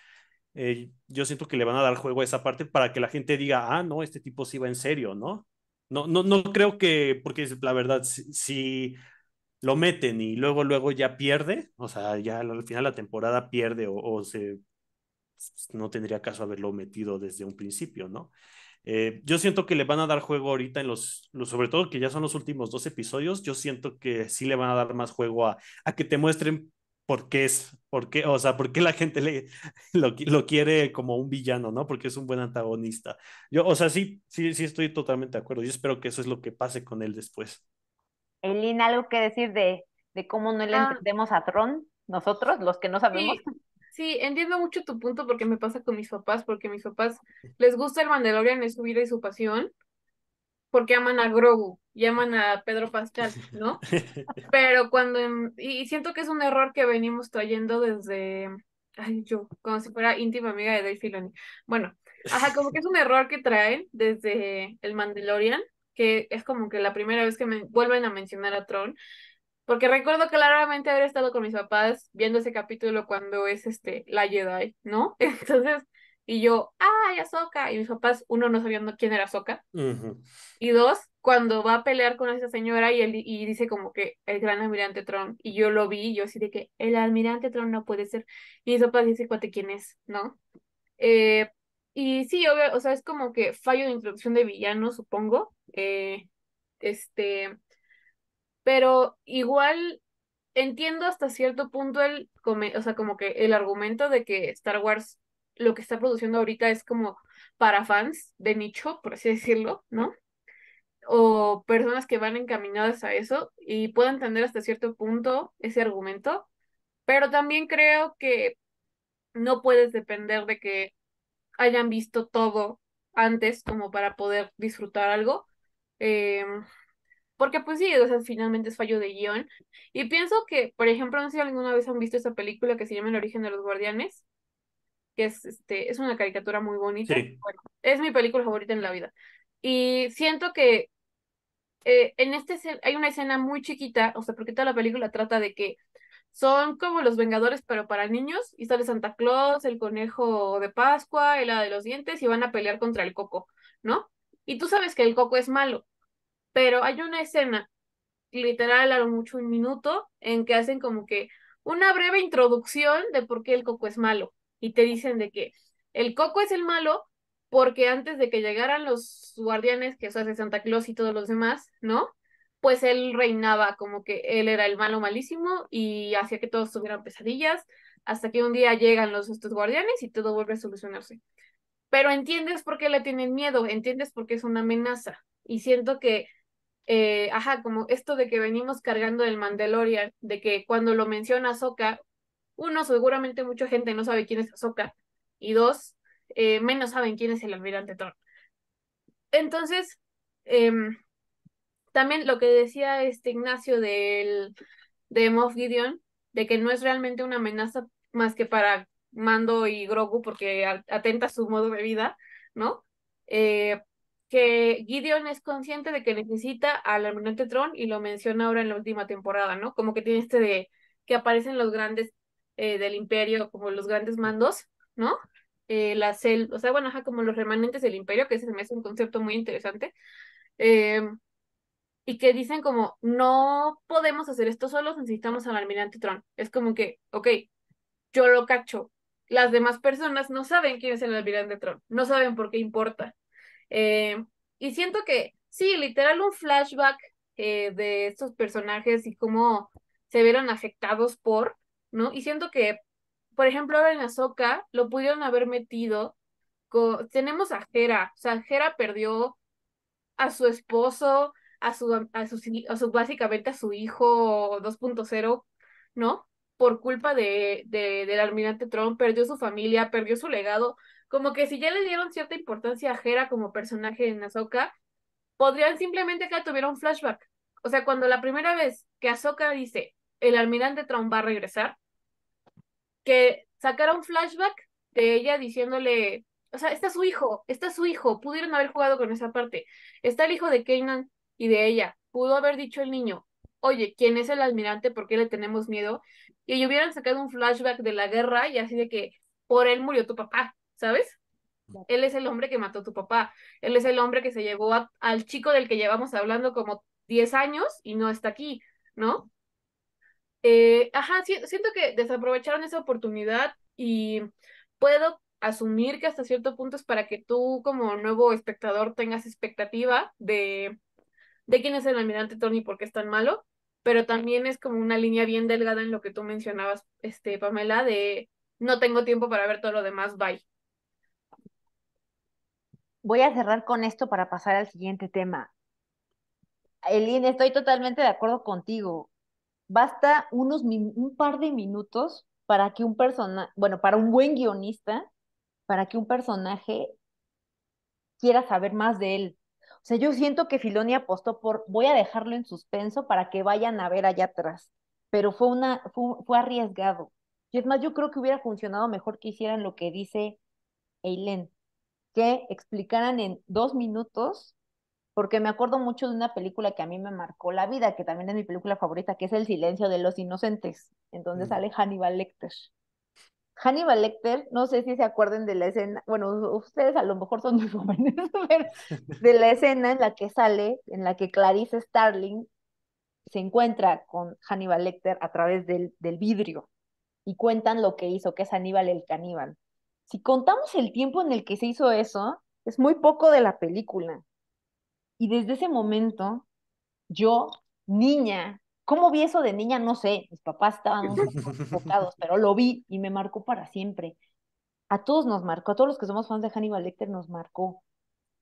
Yo siento que le van a dar juego a esa parte para que la gente diga, ah, no, este tipo sí va en serio, ¿no? No, no, no creo que, porque la verdad, si lo meten y luego ya pierde, o sea, ya al final de la temporada pierde no tendría caso haberlo metido desde un principio, ¿no? Yo siento que le van a dar juego ahorita sobre todo que ya son los últimos dos episodios, yo siento que sí le van a dar más juego a que te muestren o sea, por qué la gente lo quiere como un villano, ¿no? Porque es un buen antagonista. O sea, sí, sí, sí estoy totalmente de acuerdo. Yo espero que eso es lo que pase con él después. Eileen, ¿algo que decir de cómo no le Ah, entendemos a Tron, nosotros, los que no sabemos? sí, sí, entiendo mucho tu punto porque me pasa con mis papás, porque a mis papás les gusta el Mandalorian, es su vida y su pasión, porque aman a Grogu y aman a Pedro Pascal, ¿no? Pero y siento que es un error que venimos trayendo desde, ay, yo, como si fuera íntima amiga de Dave Filoni. Bueno, ajá, como que es un error que traen desde el Mandalorian, que es como que la primera vez que me vuelven a mencionar a Tron, porque recuerdo claramente haber estado con mis papás viendo ese capítulo cuando es la Jedi, ¿no? Entonces, y yo, ¡ay, Ahsoka! Y mis papás, uno, no sabían quién era Ahsoka, Ujú. y dos, cuando va a pelear con esa señora y dice como que el gran almirante Tron, y yo lo vi, y yo así de que el almirante Tron no puede ser, y mis papás dicen, cuate, ¿quién es? ¿No? Eh, y sí, obvio, o sea, es como que fallo de introducción de villano, supongo. Este, pero igual entiendo hasta cierto punto o sea, como que el argumento de que Star Wars lo que está produciendo ahorita es como para fans de nicho, por así decirlo, ¿no? O personas que van encaminadas a eso y puedo entender hasta cierto punto ese argumento, pero también creo que no puedes depender de que hayan visto todo antes como para poder disfrutar algo. Eh, Porque pues sí, o sea, finalmente es fallo de guión. Y pienso que, por ejemplo, no sé si alguna vez han visto esta película que se llama El origen de los guardianes, que es una caricatura muy bonita. Sí, Bueno, es mi película favorita en la vida. Y siento que hay una escena muy chiquita, o sea, porque toda la película trata de que son como los Vengadores, pero para niños, y sale Santa Claus, el conejo de Pascua, el hada de los dientes, y van a pelear contra el Coco, ¿no? Y tú sabes que el Coco es malo, pero hay una escena literal a lo mucho un minuto, en que hacen como que una breve introducción de por qué el coco es malo. Y te dicen de que el coco es el malo porque antes de que llegaran los guardianes, que eso hace Santa Claus y todos los demás, ¿no? Pues él reinaba como que él era el malo malísimo y hacía que todos tuvieran pesadillas, hasta que un día llegan estos guardianes y todo vuelve a solucionarse. Pero entiendes por qué le tienen miedo, entiendes por qué es una amenaza. Y siento que ajá, como esto de que venimos cargando el Mandalorian, de que cuando lo menciona Ahsoka, uno, seguramente mucha gente no sabe quién es Ahsoka, y dos, menos saben quién es el Almirante Thrawn. Entonces, em, también lo que decía este Ignacio de Moff Gideon, de que no es realmente una amenaza más que para Mando y Grogu, porque atenta a su modo de vida, ¿no? Eh, que Gideon es consciente de que necesita al Almirante Tron y lo menciona ahora en la última temporada, ¿no? Como que tiene de que aparecen los grandes del Imperio, como los grandes mandos, ¿no? O sea, bueno, ajá, como los remanentes del Imperio, que ese se me hace un concepto muy interesante. Eh, y que dicen como, no podemos hacer esto solos, necesitamos al almirante Tron. Es como que, ok, yo lo cacho. Las demás personas no saben quién es el almirante Tron, no saben por qué importa. Eh, y siento que, sí, literal un flashback de estos personajes y cómo se vieron afectados ¿no? Y siento que, por ejemplo, ahora en Ahsoka lo pudieron haber metido. Tenemos a Hera, o sea, Hera perdió a su esposo, básicamente a su hijo 2.0, ¿no? Por culpa del almirante Trump, perdió su familia, perdió su legado. Como que si ya le dieron cierta importancia a Hera como personaje en Ahsoka, podrían simplemente que tuviera un flashback. O sea, cuando la primera vez que Ahsoka dice el almirante Trump va a regresar, que sacara un flashback de ella diciéndole, o sea, está su hijo, pudieron haber jugado con esa parte. Está el hijo de Kanan y de ella. Pudo haber dicho el niño, oye, ¿quién es el almirante? ¿Por qué le tenemos miedo? Y ellos hubieran sacado un flashback de la guerra y así de que por él murió tu papá, ¿sabes? Él es el hombre que mató a tu papá. Él es el hombre que se llevó al chico del que llevamos hablando como 10 años y no está aquí, ¿no? Ajá, siento que desaprovecharon esa oportunidad y puedo asumir que hasta cierto punto es para que tú como nuevo espectador tengas expectativa de quién es el almirante Tony y por qué es tan malo, pero también es como una línea bien delgada en lo que tú mencionabas, Pamela, de no tengo tiempo para ver todo lo demás, bye. Voy a cerrar con esto para pasar al siguiente tema. Elin, estoy totalmente de acuerdo contigo. Basta un par de minutos para que un personaje, bueno, para un buen guionista, para que un personaje quiera saber más de él. O sea, yo siento que Filoni apostó por, voy a dejarlo en suspenso para que vayan a ver allá atrás, pero fue arriesgado. Y es más, yo creo que hubiera funcionado mejor que hicieran lo que dice Eileen, que explicaran en 2 minutos, porque me acuerdo mucho de una película que a mí me marcó la vida, que también es mi película favorita, que es El silencio de los inocentes, en donde Mm. sale Hannibal Lecter. Hannibal Lecter, no sé si se acuerden de la escena, bueno, ustedes a lo mejor son muy jóvenes, pero de la escena en la que sale, en la que Clarice Starling se encuentra con Hannibal Lecter a través del vidrio y cuentan lo que hizo, que es Hannibal el caníbal. Si contamos el tiempo en el que se hizo eso, es muy poco de la película. Y desde ese momento, yo, niña, ¿cómo vi eso de niña? No sé, mis papás estaban un poco equivocados, pero lo vi y me marcó para siempre. A todos nos marcó, a todos los que somos fans de Hannibal Lecter nos marcó.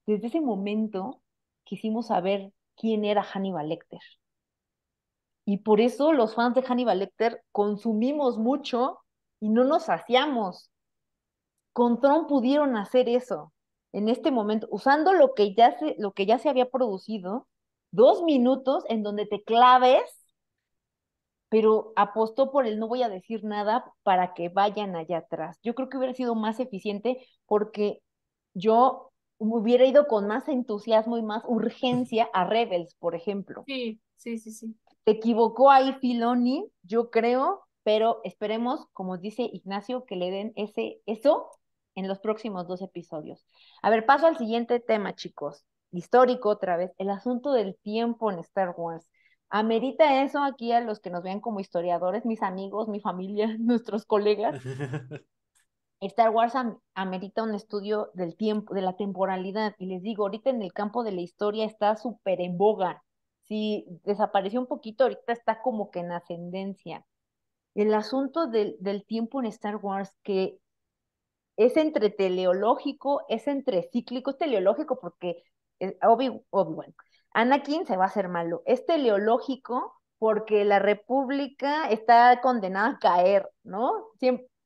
Desde ese momento quisimos saber quién era Hannibal Lecter. Y por eso los fans de Hannibal Lecter consumimos mucho y no nos saciamos. Con Tron pudieron hacer eso en este momento, usando lo que ya se había producido, 2 minutos en donde te claves, pero apostó por el no voy a decir nada para que vayan allá atrás. Yo creo que hubiera sido más eficiente porque yo hubiera ido con más entusiasmo y más urgencia a Rebels, por ejemplo. Sí, sí, sí, sí. Se equivocó ahí Filoni, yo creo, pero esperemos, como dice Ignacio, que le den eso en los próximos 2 episodios. A ver, paso al siguiente tema, chicos. Histórico otra vez, el asunto del tiempo en Star Wars. ¿Amerita eso aquí a los que nos vean como historiadores, mis amigos, mi familia, nuestros colegas? Star Wars amerita un estudio del tiempo, de la temporalidad. Y les digo, ahorita en el campo de la historia está súper en boga. Si desapareció un poquito, ahorita está como que en ascendencia. El asunto del tiempo en Star Wars, que es entre teleológico, es entre cíclico, es teleológico porque Obi-Wan, Anakin se va a hacer malo. Es teleológico porque la República está condenada a caer, ¿no?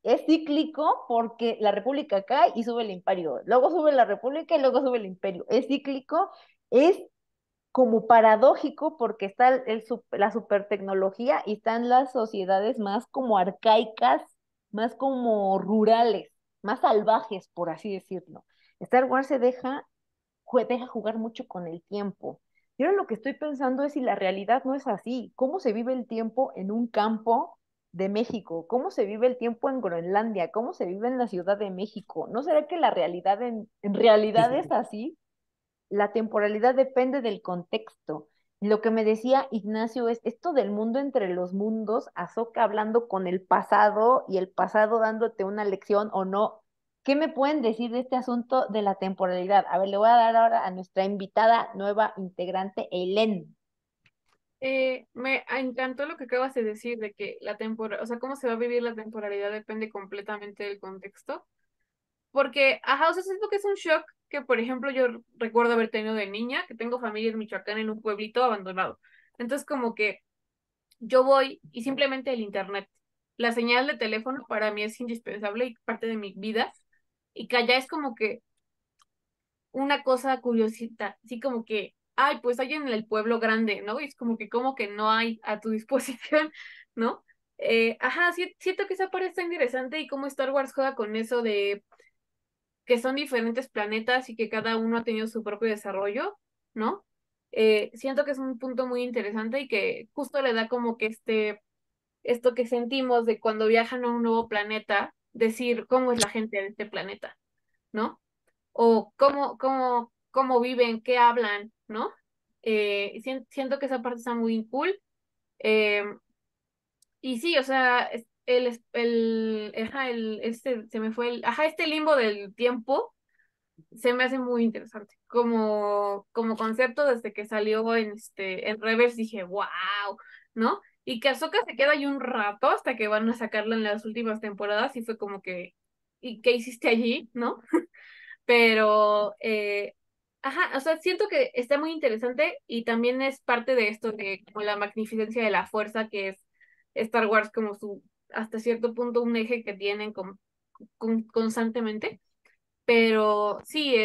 Es cíclico porque la República cae y sube el Imperio. Luego sube la República y luego sube el Imperio. Es cíclico, es como paradójico porque está la supertecnología y están las sociedades más como arcaicas, más como rurales, más salvajes, por así decirlo. Star Wars deja jugar mucho con el tiempo. Y ahora lo que estoy pensando es si la realidad no es así. ¿Cómo se vive el tiempo en un campo de México? ¿Cómo se vive el tiempo en Groenlandia? ¿Cómo se vive en la Ciudad de México? ¿No será que la realidad en realidad es así? La temporalidad depende del contexto. Lo que me decía Ignacio es esto del mundo entre los mundos, Ahsoka hablando con el pasado y el pasado dándote una lección o no. ¿Qué me pueden decir de este asunto de la temporalidad? A ver, le voy a dar ahora a nuestra invitada nueva integrante, Eileen. Me encantó lo que acabas de decir de que la temporalidad, o sea, cómo se va a vivir la temporalidad depende completamente del contexto. Porque, ajá, o sea, siento que es un shock que, por ejemplo, yo recuerdo haber tenido de niña, que tengo familia en Michoacán en un pueblito abandonado. Entonces, como que yo voy y simplemente el internet, la señal de teléfono para mí es indispensable y parte de mi vida. Y que allá es como que una cosa curiosita, así como que, ay, pues hay en el pueblo grande, ¿no? Y es como que no hay a tu disposición, ¿no? Ajá, siento que esa parte está interesante y cómo Star Wars juega con eso de que son diferentes planetas y que cada uno ha tenido su propio desarrollo, ¿no? Siento que es un punto muy interesante y que justo le da como que esto que sentimos de cuando viajan a un nuevo planeta, decir cómo es la gente de este planeta, ¿no? O cómo viven, qué hablan, ¿no? Siento que esa parte está muy cool. Eh, y sí, o sea, se me fue este limbo del tiempo se me hace muy interesante. Como concepto, desde que salió en Reverse dije, wow, ¿no? Y que Ahsoka se queda ahí un rato hasta que van a sacarla en las últimas temporadas y fue como que, ¿y qué hiciste allí? ¿No? Pero, ajá, o sea, siento que está muy interesante y también es parte de esto de como la magnificencia de la fuerza que es Star Wars como hasta cierto punto, un eje que tienen constantemente. Pero sí,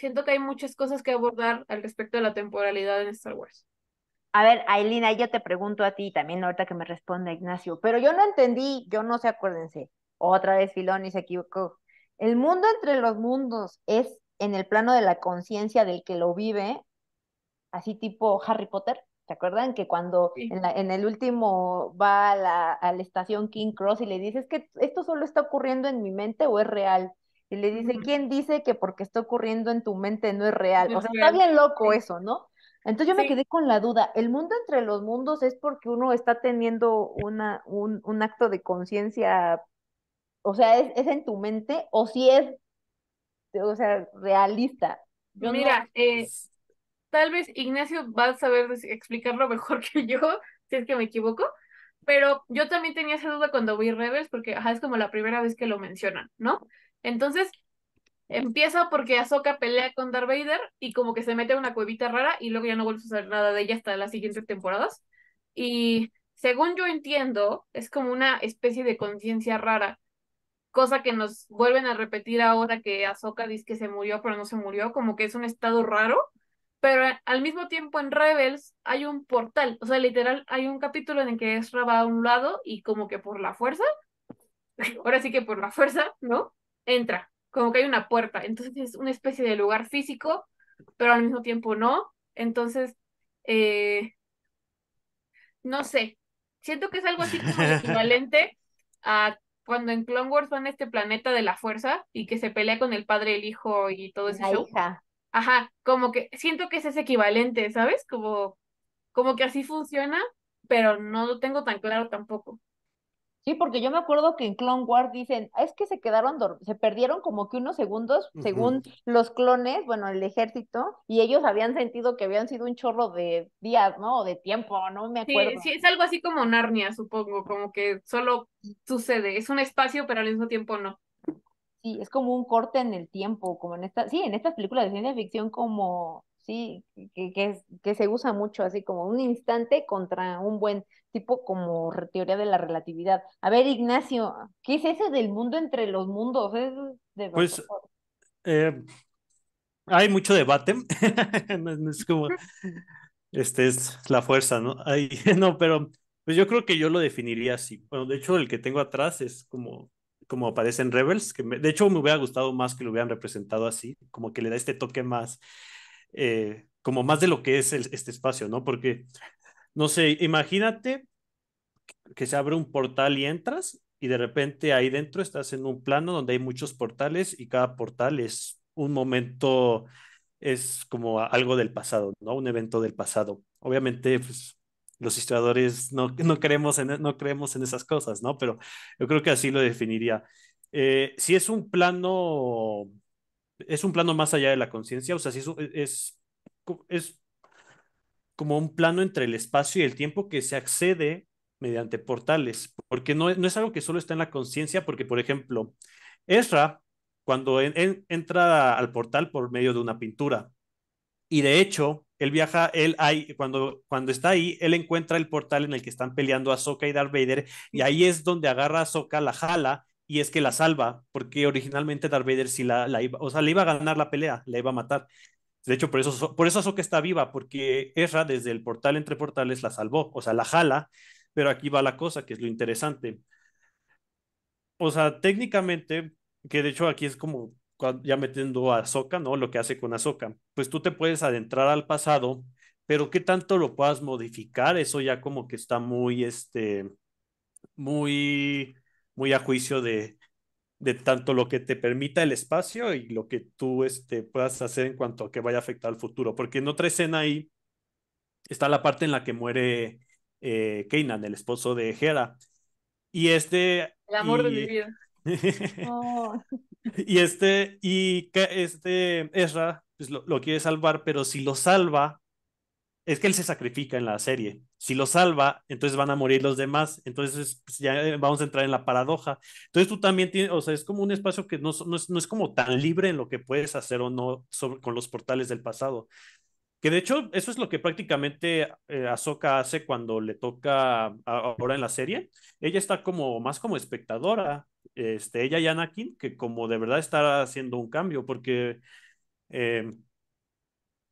siento que hay muchas cosas que abordar al respecto de la temporalidad en Star Wars. A ver, Ailina, ahí yo te pregunto a ti también ahorita que me responda Ignacio, pero yo no entendí, yo no sé, acuérdense, otra vez Filoni se equivocó. El mundo entre los mundos es en el plano de la conciencia del que lo vive, así tipo Harry Potter. ¿Se acuerdan que cuando Sí. en el último va a la estación King Cross y le dice, es que esto solo está ocurriendo en mi mente o es real? Y le dice, Ujú. ¿quién dice que porque está ocurriendo en tu mente no es real? No O es sea, está real. bien loco Sí. eso, ¿no? Entonces yo me Sí. quedé con la duda, ¿el mundo entre los mundos es porque uno está teniendo un acto de conciencia, o sea, es en tu mente o si es, o sea, realista? Yo no, Mira, tal vez Ignacio va a saber explicarlo mejor que yo, si es que me equivoco, pero yo también tenía esa duda cuando vi Rebels, porque ajá, es como la primera vez que lo mencionan, ¿no? Entonces, empieza porque Ahsoka pelea con Darth Vader y como que se mete a una cuevita rara y luego ya no vuelves a saber nada de ella hasta las siguientes temporadas. Y según yo entiendo, es como una especie de conciencia rara, cosa que nos vuelven a repetir ahora que Ahsoka dice que se murió, pero no se murió, como que es un estado raro. Pero al mismo tiempo en Rebels hay un portal, o sea, literal hay un capítulo en el que Ezra va a un lado y como que por la fuerza, ahora sí que por la fuerza, ¿no? Entra, como que hay una puerta. Entonces es una especie de lugar físico, pero al mismo tiempo no. Entonces, eh, no sé, siento que es algo así como el equivalente a cuando en Clone Wars van a este planeta de la fuerza y que se pelea con el padre, el hijo y todo ese la show. hija. Ajá, como que siento que es ese equivalente, ¿sabes? Como que así funciona, pero no lo tengo tan claro tampoco. Sí, porque yo me acuerdo que en Clone Wars dicen, "Ah, es que se quedaron, se perdieron como que unos segundos, Ujú. según los clones, bueno, el ejército, y ellos habían sentido que habían sido un chorro de días, ¿no? O de tiempo, no me Sí, acuerdo. sí, es algo así como Narnia, supongo, como que solo sucede, es un espacio, pero al mismo tiempo no. Sí, es como un corte en el tiempo, como en esta, sí, en estas películas de ciencia ficción como, sí, que se usa mucho, así como un instante contra un buen tipo como teoría de la relatividad. A ver, Ignacio, ¿qué es ese del mundo entre los mundos? Es de verdad. Pues eh, hay mucho debate. No es como, es la fuerza, ¿no? No, pero pues yo creo que yo lo definiría así. Bueno, de hecho, el que tengo atrás es como aparece en Rebels, de hecho me hubiera gustado más que lo hubieran representado así, como que le da este toque más, como más de lo que es este espacio, ¿no? Porque, no sé, imagínate que se abre un portal y entras y de repente ahí dentro estás en un plano donde hay muchos portales y cada portal es un momento, es como algo del pasado, ¿no? Un evento del pasado. Obviamente, pues los historiadores no creemos en esas cosas, ¿no? Pero yo creo que así lo definiría. Si es un plano más allá de la conciencia, o sea, si es como un plano entre el espacio y el tiempo que se accede mediante portales, porque no es algo que solo está en la conciencia, porque, por ejemplo, Ezra, cuando entra al portal por medio de una pintura, y de hecho, él viaja, cuando está ahí, él encuentra el portal en el que están peleando Ahsoka y Darth Vader, y ahí es donde agarra a Ahsoka, la jala, y es que la salva, porque originalmente Darth Vader sí la iba, o sea, le iba a ganar la pelea, la iba a matar. De hecho, por eso Ahsoka está viva, porque Ezra desde el portal entre portales la salvó, o sea, la jala, pero aquí va la cosa, que es lo interesante. O sea, técnicamente, que de hecho aquí es como ya metiendo a Ahsoka, ¿no? Lo que hace con Ahsoka. Pues tú te puedes adentrar al pasado, pero qué tanto lo puedas modificar, eso ya como que está muy, muy a juicio de tanto lo que te permita el espacio y lo que tú puedas hacer en cuanto a que vaya a afectar al futuro. Porque en otra escena ahí está la parte en la que muere Kanan, el esposo de Hera. Y El amor de mi y, vida. Oh, y Ezra pues lo quiere salvar, pero si lo salva, es que él se sacrifica en la serie. Si lo salva, entonces van a morir los demás. Entonces pues, ya vamos a entrar en la paradoja. Entonces tú también tienes, o sea, es como un espacio que no es como tan libre en lo que puedes hacer o no con los portales del pasado. Que de hecho, eso es lo que prácticamente Ahsoka hace cuando le toca ahora en la serie. Ella está como más como espectadora, ella y Anakin, que como de verdad está haciendo un cambio, porque Eh,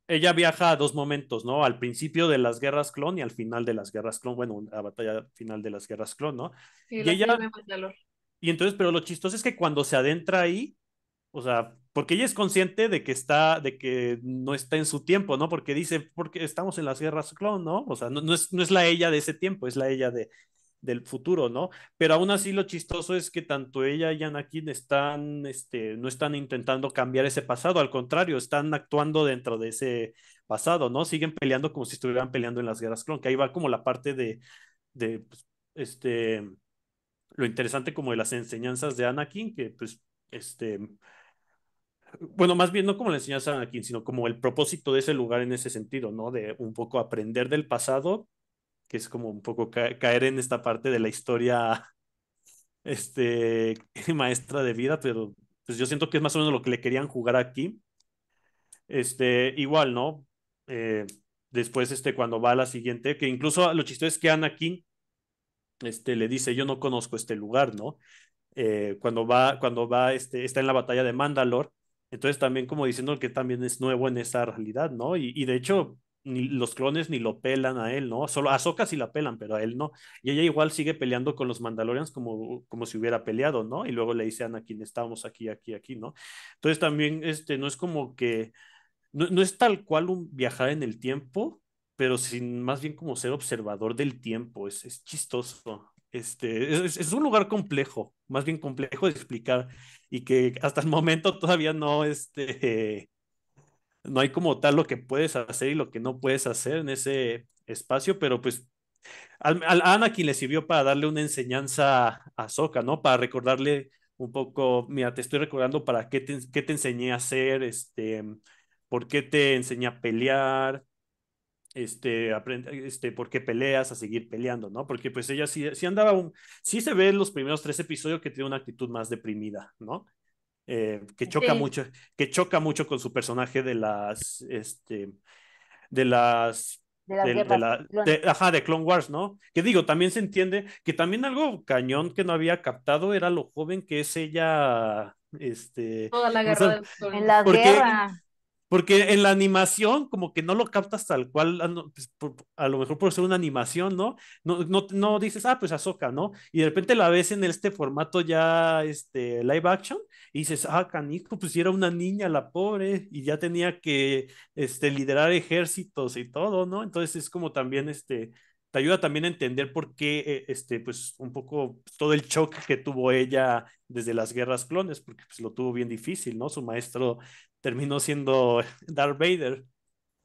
Ella viaja a dos momentos, ¿no? Al principio de las guerras clon y al final de las guerras clon, bueno, la batalla final de las guerras clon, ¿no? Sí, Y la que ella, vive en Mandalor. y entonces, pero lo chistoso es que cuando se adentra ahí, o sea, porque ella es consciente de que no está en su tiempo, ¿no? Porque dice, porque estamos en las guerras clon, ¿no? O sea, no es la ella de ese tiempo, es la ella del futuro, ¿no? Pero aún así lo chistoso es que tanto ella y Anakin están, no están intentando cambiar ese pasado, al contrario, están actuando dentro de ese pasado, ¿no? Siguen peleando como si estuvieran peleando en las guerras clon, que ahí va como la parte de pues, lo interesante como de las enseñanzas de Anakin, que pues, bueno, más bien no como la enseñanza de Anakin, sino como el propósito de ese lugar en ese sentido, ¿no? De un poco aprender del pasado, que es como un poco caer en esta parte de la historia, maestra de vida, pero pues yo siento que es más o menos lo que le querían jugar aquí. Igual, ¿no? Eh, Después, cuando va a la siguiente, que incluso lo chistoso es que Anakin, le dice, yo no conozco este lugar, ¿no? Cuando va, está en la batalla de Mandalore, entonces también como diciendo que también es nuevo en esa realidad, ¿no? Y de hecho, ni los clones ni lo pelan a él, ¿no? Solo a Ahsoka sí la pelan, pero a él no. Y ella igual sigue peleando con los Mandalorians como si hubiera peleado, ¿no? Y luego le dice a Anakin, estábamos aquí, aquí, aquí, ¿no? Entonces también, no es como que no es tal cual un viajar en el tiempo, pero sin más bien como ser observador del tiempo. Es chistoso. Es un lugar complejo, más bien complejo de explicar y que hasta el momento todavía no hay como tal lo que puedes hacer y lo que no puedes hacer en ese espacio, pero pues a Anakin le sirvió para darle una enseñanza a Ahsoka, ¿no? Para recordarle un poco, mira, te estoy recordando para qué te enseñé a hacer, por qué te enseñé a pelear, por qué peleas, a seguir peleando, ¿no? Porque pues ella sí andaba, sí se ve en los primeros tres episodios que tiene una actitud más deprimida, ¿no? Sí, Que choca mucho con su personaje de las de las guerras clon. ajá, de Clone Wars, ¿no? Que digo, también se entiende que también algo cañón que no había captado era lo joven que es ella, toda la o guerra sea, de los En clones. las porque guerras. porque en la animación, como que no lo captas tal cual, no, pues, a lo mejor por ser una animación, ¿no? No dices, ah, pues Ahsoka, ¿no? Y de repente la ves en este formato ya, live action, y dices, ah, canijo, pues si era una niña la pobre, y ya tenía que, liderar ejércitos y todo, ¿no? Entonces es como también, te ayuda también a entender por qué, pues un poco todo el choque que tuvo ella desde las guerras clones, porque pues lo tuvo bien difícil, ¿no? Su maestro terminó siendo Darth Vader.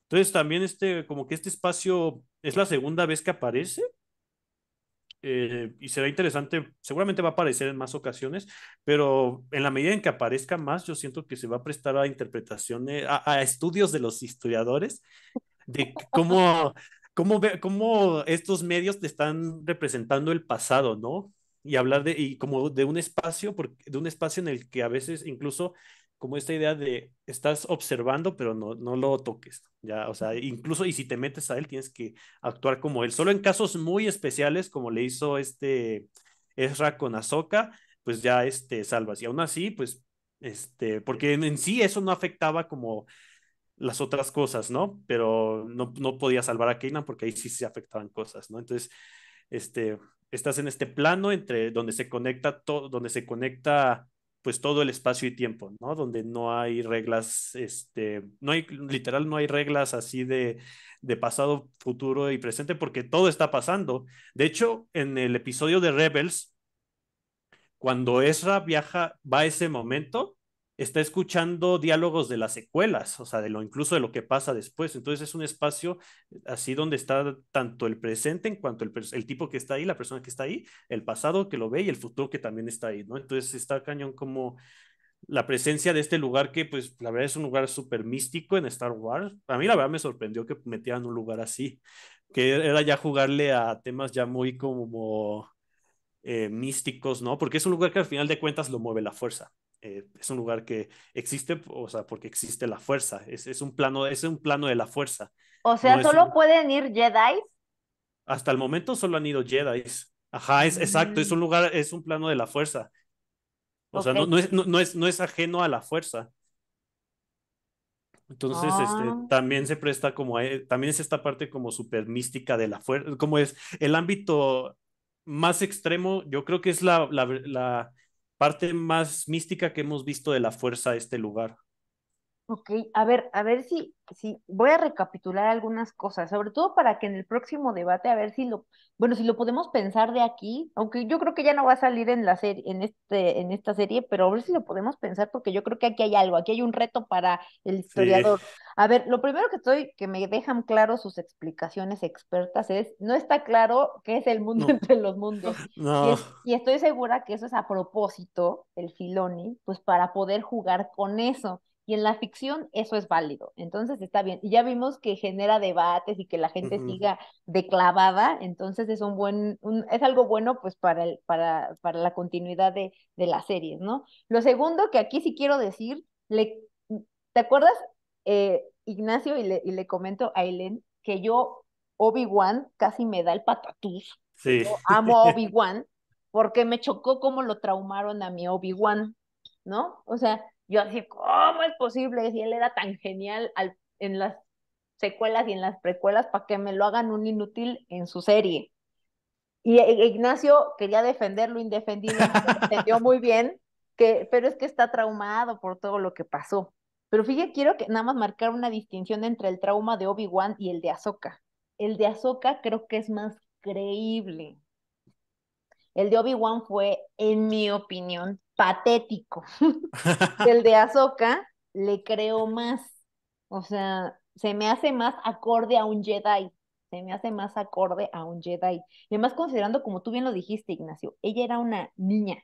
Entonces también como que este espacio es la segunda vez que aparece, y será interesante, seguramente va a aparecer en más ocasiones, pero en la medida en que aparezca más, yo siento que se va a prestar a interpretaciones, a estudios de los historiadores, de cómo estos medios te están representando el pasado, ¿no? Y hablar y como de un espacio, de un espacio en el que a veces incluso como esta idea de estás observando, pero no lo toques, ya, o sea, incluso y si te metes a él, tienes que actuar como él. Solo en casos muy especiales, como le hizo Ezra con Ahsoka, pues ya salvas. Y aún así, pues, porque en sí eso no afectaba como las otras cosas, ¿no? Pero no podía salvar a Kanan porque ahí sí se afectaban cosas, ¿no? Entonces, este, estás en este plano entre donde se conecta todo, donde se conecta pues todo el espacio y tiempo, ¿no? Donde no hay reglas, literal, no hay reglas así de pasado, futuro y presente porque todo está pasando. De hecho, en el episodio de Rebels, cuando Ezra va a ese momento, está escuchando diálogos de las secuelas, o sea, incluso de lo que pasa después. Entonces es un espacio así donde está tanto el presente en cuanto el tipo que está ahí, la persona que está ahí, el pasado que lo ve y el futuro que también está ahí, ¿no? Entonces está cañón como la presencia de este lugar que, pues, la verdad es un lugar súper místico en Star Wars. A mí la verdad me sorprendió que metieran un lugar así, que era ya jugarle a temas ya muy como místicos, ¿no? Porque es un lugar que al final de cuentas lo mueve la fuerza. Es un lugar que existe, o sea, porque existe la fuerza. Es un plano de la fuerza. O No sea, es solo un, pueden ir Jedi. hasta el momento solo han ido Jedi. Ajá, es exacto, es Mm, un lugar, es un plano de la fuerza. O sea, ok. no es ajeno a la fuerza. Entonces, Ah, también se presta como, también es esta parte como súper mística de la fuerza, como es el ámbito más extremo, yo creo que es la parte más mística que hemos visto de la fuerza de este lugar. ok, a ver si voy a recapitular algunas cosas, sobre todo para que en el próximo debate, a ver si lo, bueno, si lo podemos pensar de aquí, aunque yo creo que ya no va a salir en la serie, en esta serie, pero a ver si lo podemos pensar, porque yo creo que aquí hay algo, aquí hay un reto para el Sí, historiador. A ver, lo primero que me dejan claro sus explicaciones expertas es, no está claro qué es el mundo no, entre los mundos. no. Y estoy segura que eso es a propósito, el Filoni, pues para poder jugar con eso. Y en la ficción eso es válido, entonces está bien. Y ya vimos que genera debates y que la gente Ujú. siga de clavada, entonces es es algo bueno pues para la continuidad de las series, ¿no? Lo segundo que aquí sí quiero decir, ¿te acuerdas, Ignacio? Y le comento a Helen que yo, Obi-Wan, casi me da el patatús, que Sí. yo amo a Obi-Wan, porque me chocó cómo lo traumaron a mi Obi-Wan, ¿no? O sea, yo así, ¿cómo es posible si él era tan genial en las secuelas y en las precuelas para que me lo hagan un inútil en su serie? Y Ignacio quería defender lo indefendible, lo defendió muy bien, pero es que está traumado por todo lo que pasó. Pero fíjate, quiero que nada más marcar una distinción entre el trauma de Obi-Wan y el de Ahsoka. El de Ahsoka creo que es más creíble. El de Obi-Wan fue, en mi opinión, patético. El de Ahsoka le creo más. O sea, se me hace más acorde a un Jedi. Se me hace más acorde a un Jedi. Y además considerando, como tú bien lo dijiste, Ignacio, ella era una niña,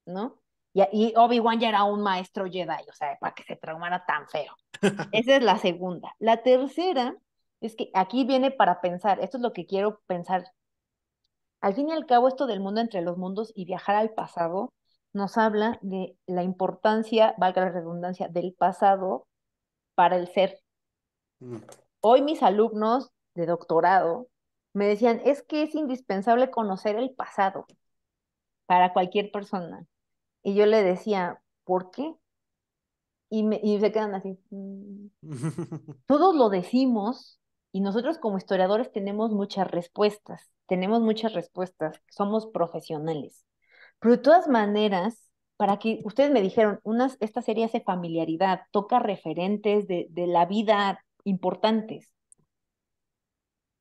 ¿no? Y Obi-Wan ya era un maestro Jedi, o sea, para que se traumara tan feo. Esa es la segunda. La tercera es que aquí viene para pensar, esto es lo que quiero pensar. Al fin y al cabo, esto del mundo entre los mundos y viajar al pasado nos habla de la importancia, valga la redundancia, del pasado para el ser. Hoy mis alumnos de doctorado me decían, es que es indispensable conocer el pasado para cualquier persona. Y yo le decía, ¿por qué? Y se quedan así. Todos lo decimos y nosotros como historiadores tenemos muchas respuestas, somos profesionales. Pero de todas maneras, para que ustedes me dijeron, esta serie hace familiaridad, toca referentes de la vida importantes.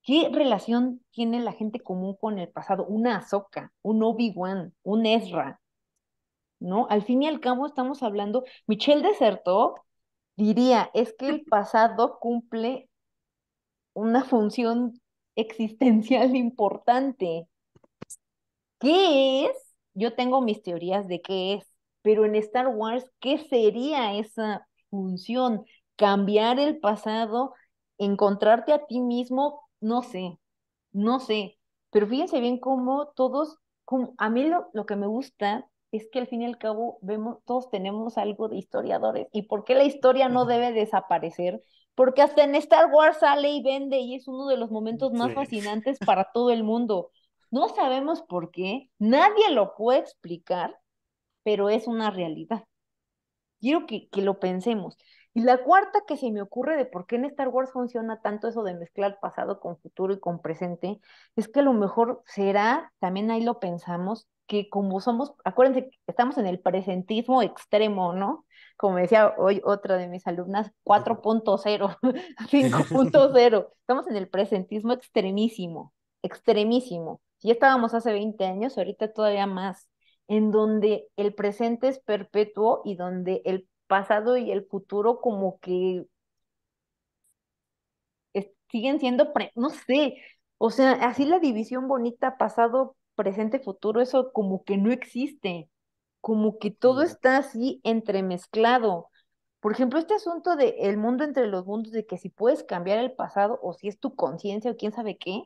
¿Qué relación tiene la gente común con el pasado? Una Ahsoka, un Obi-Wan, un Ezra, ¿no? Al fin y al cabo estamos hablando, Michelle desertó, diría, es que el pasado cumple una función existencial importante. ¿Qué es? Yo tengo mis teorías de qué es, pero en Star Wars, ¿qué sería esa función? ¿Cambiar el pasado? ¿Encontrarte a ti mismo? No sé, no sé. Pero fíjense bien cómo todos, a mí lo que me gusta es que al fin y al cabo vemos, todos tenemos algo de historiadores. ¿Y por qué la historia no debe desaparecer? Porque hasta en Star Wars sale y vende y es uno de los momentos más Sí. fascinantes para todo el mundo. No sabemos por qué, nadie lo puede explicar, pero es una realidad. Quiero que lo pensemos. Y la cuarta que se me ocurre de por qué en Star Wars funciona tanto eso de mezclar pasado con futuro y con presente, es que a lo mejor será, también ahí lo pensamos, que como somos, acuérdense, que estamos en el presentismo extremo, ¿no? Como decía hoy otra de mis alumnas, 4.0, 5.0, estamos en el presentismo extremísimo, extremísimo. Si ya estábamos hace 20 años, ahorita todavía más en donde el presente es perpetuo y donde el pasado y el futuro como que siguen siendo, no sé, o sea, así la división bonita pasado, presente, futuro, eso como que no existe, como que todo Mm. está así entremezclado. Por ejemplo, este asunto de el mundo entre los mundos, de que si puedes cambiar el pasado o si es tu conciencia o quién sabe qué,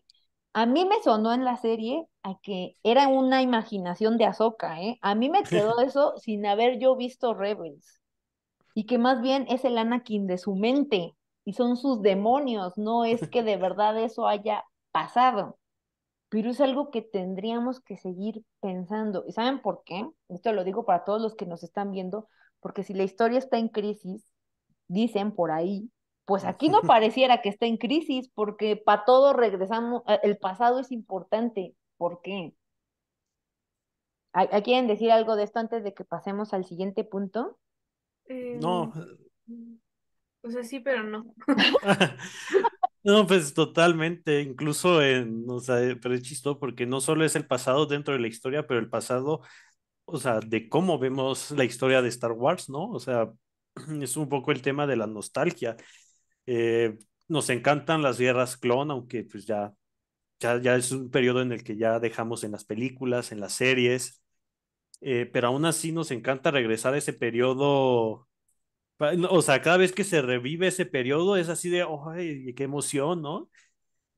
a mí me sonó en la serie a que era una imaginación de Ahsoka, ¿eh? A mí me quedó eso sin haber yo visto Rebels y que más bien es el Anakin de su mente y son sus demonios, no es que de verdad eso haya pasado, pero es algo que tendríamos que seguir pensando. ¿Y saben por qué? Esto lo digo para todos los que nos están viendo, porque si la historia está en crisis, dicen por ahí, pues aquí no pareciera que está en crisis, porque para todo regresamos, el pasado es importante. ¿Por qué? ¿Quieren decir algo de esto antes de que pasemos al siguiente punto? No, O sea, sí, pero no. no, pues totalmente, incluso o sea, pero es chistoso porque no solo es el pasado dentro de la historia, pero el pasado, o sea, de cómo vemos la historia de Star Wars, ¿no? O sea, es un poco el tema de la nostalgia. Eh, Nos encantan las guerras clon, aunque pues ya es un periodo en el que ya dejamos en las películas, en las series, pero aún así nos encanta regresar a ese periodo. No, o sea, cada vez que se revive ese periodo es así de, ¡ay, qué emoción!, ¿no?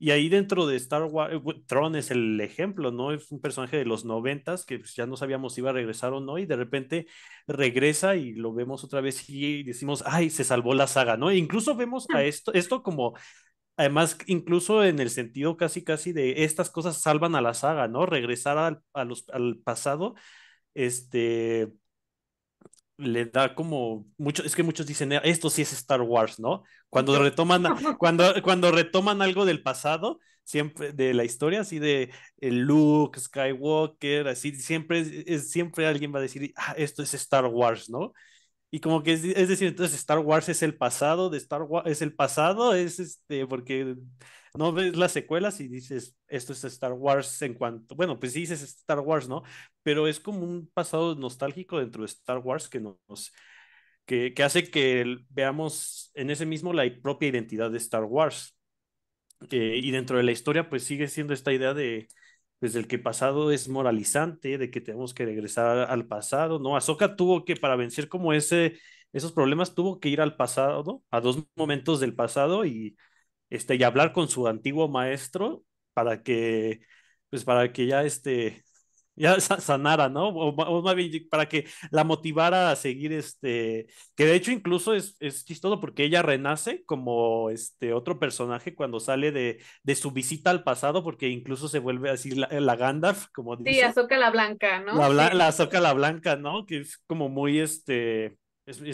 Y ahí dentro de Star Wars, Tron es el ejemplo, ¿no? Es un personaje de los noventas que pues, ya no sabíamos si iba a regresar o no, y de repente regresa y lo vemos otra vez y decimos, ¡ay, se salvó la saga!, ¿no? E incluso vemos a esto como, además, incluso en el sentido casi, casi de estas cosas salvan a la saga, ¿no? Regresar al pasado, este le da como mucho, es que muchos dicen, esto sí es Star Wars", ¿no? Yo. Cuando retoman algo del pasado, siempre de la historia, así de Luke, Skywalker, así, siempre alguien va a decir, esto es Star Wars, ¿no? Y como que es decir, entonces Star Wars es el pasado, de Star Wars es el pasado, porque no ves las secuelas y dices, esto es Star Wars en cuanto, bueno, pues sí dices Star Wars, ¿no? Pero es como un pasado nostálgico dentro de Star Wars que hace que veamos en ese mismo la propia identidad de Star Wars. Y dentro de la historia, pues sigue siendo esta idea pues, del que el pasado es moralizante, de que tenemos que regresar al pasado, ¿no? Ahsoka tuvo que, para vencer como esos problemas, tuvo que ir al pasado, ¿no? A dos momentos del pasado y hablar con su antiguo maestro para que, pues para que ya sanara, ¿no? O más bien para que la motivara a seguir, que de hecho incluso es chistoso porque ella renace como otro personaje cuando sale de su visita al pasado, porque incluso se vuelve así la Gandalf, como Sí, dicen, Ahsoka la Blanca, ¿no? Sí. la Ahsoka la Blanca, ¿no? Que es como muy, es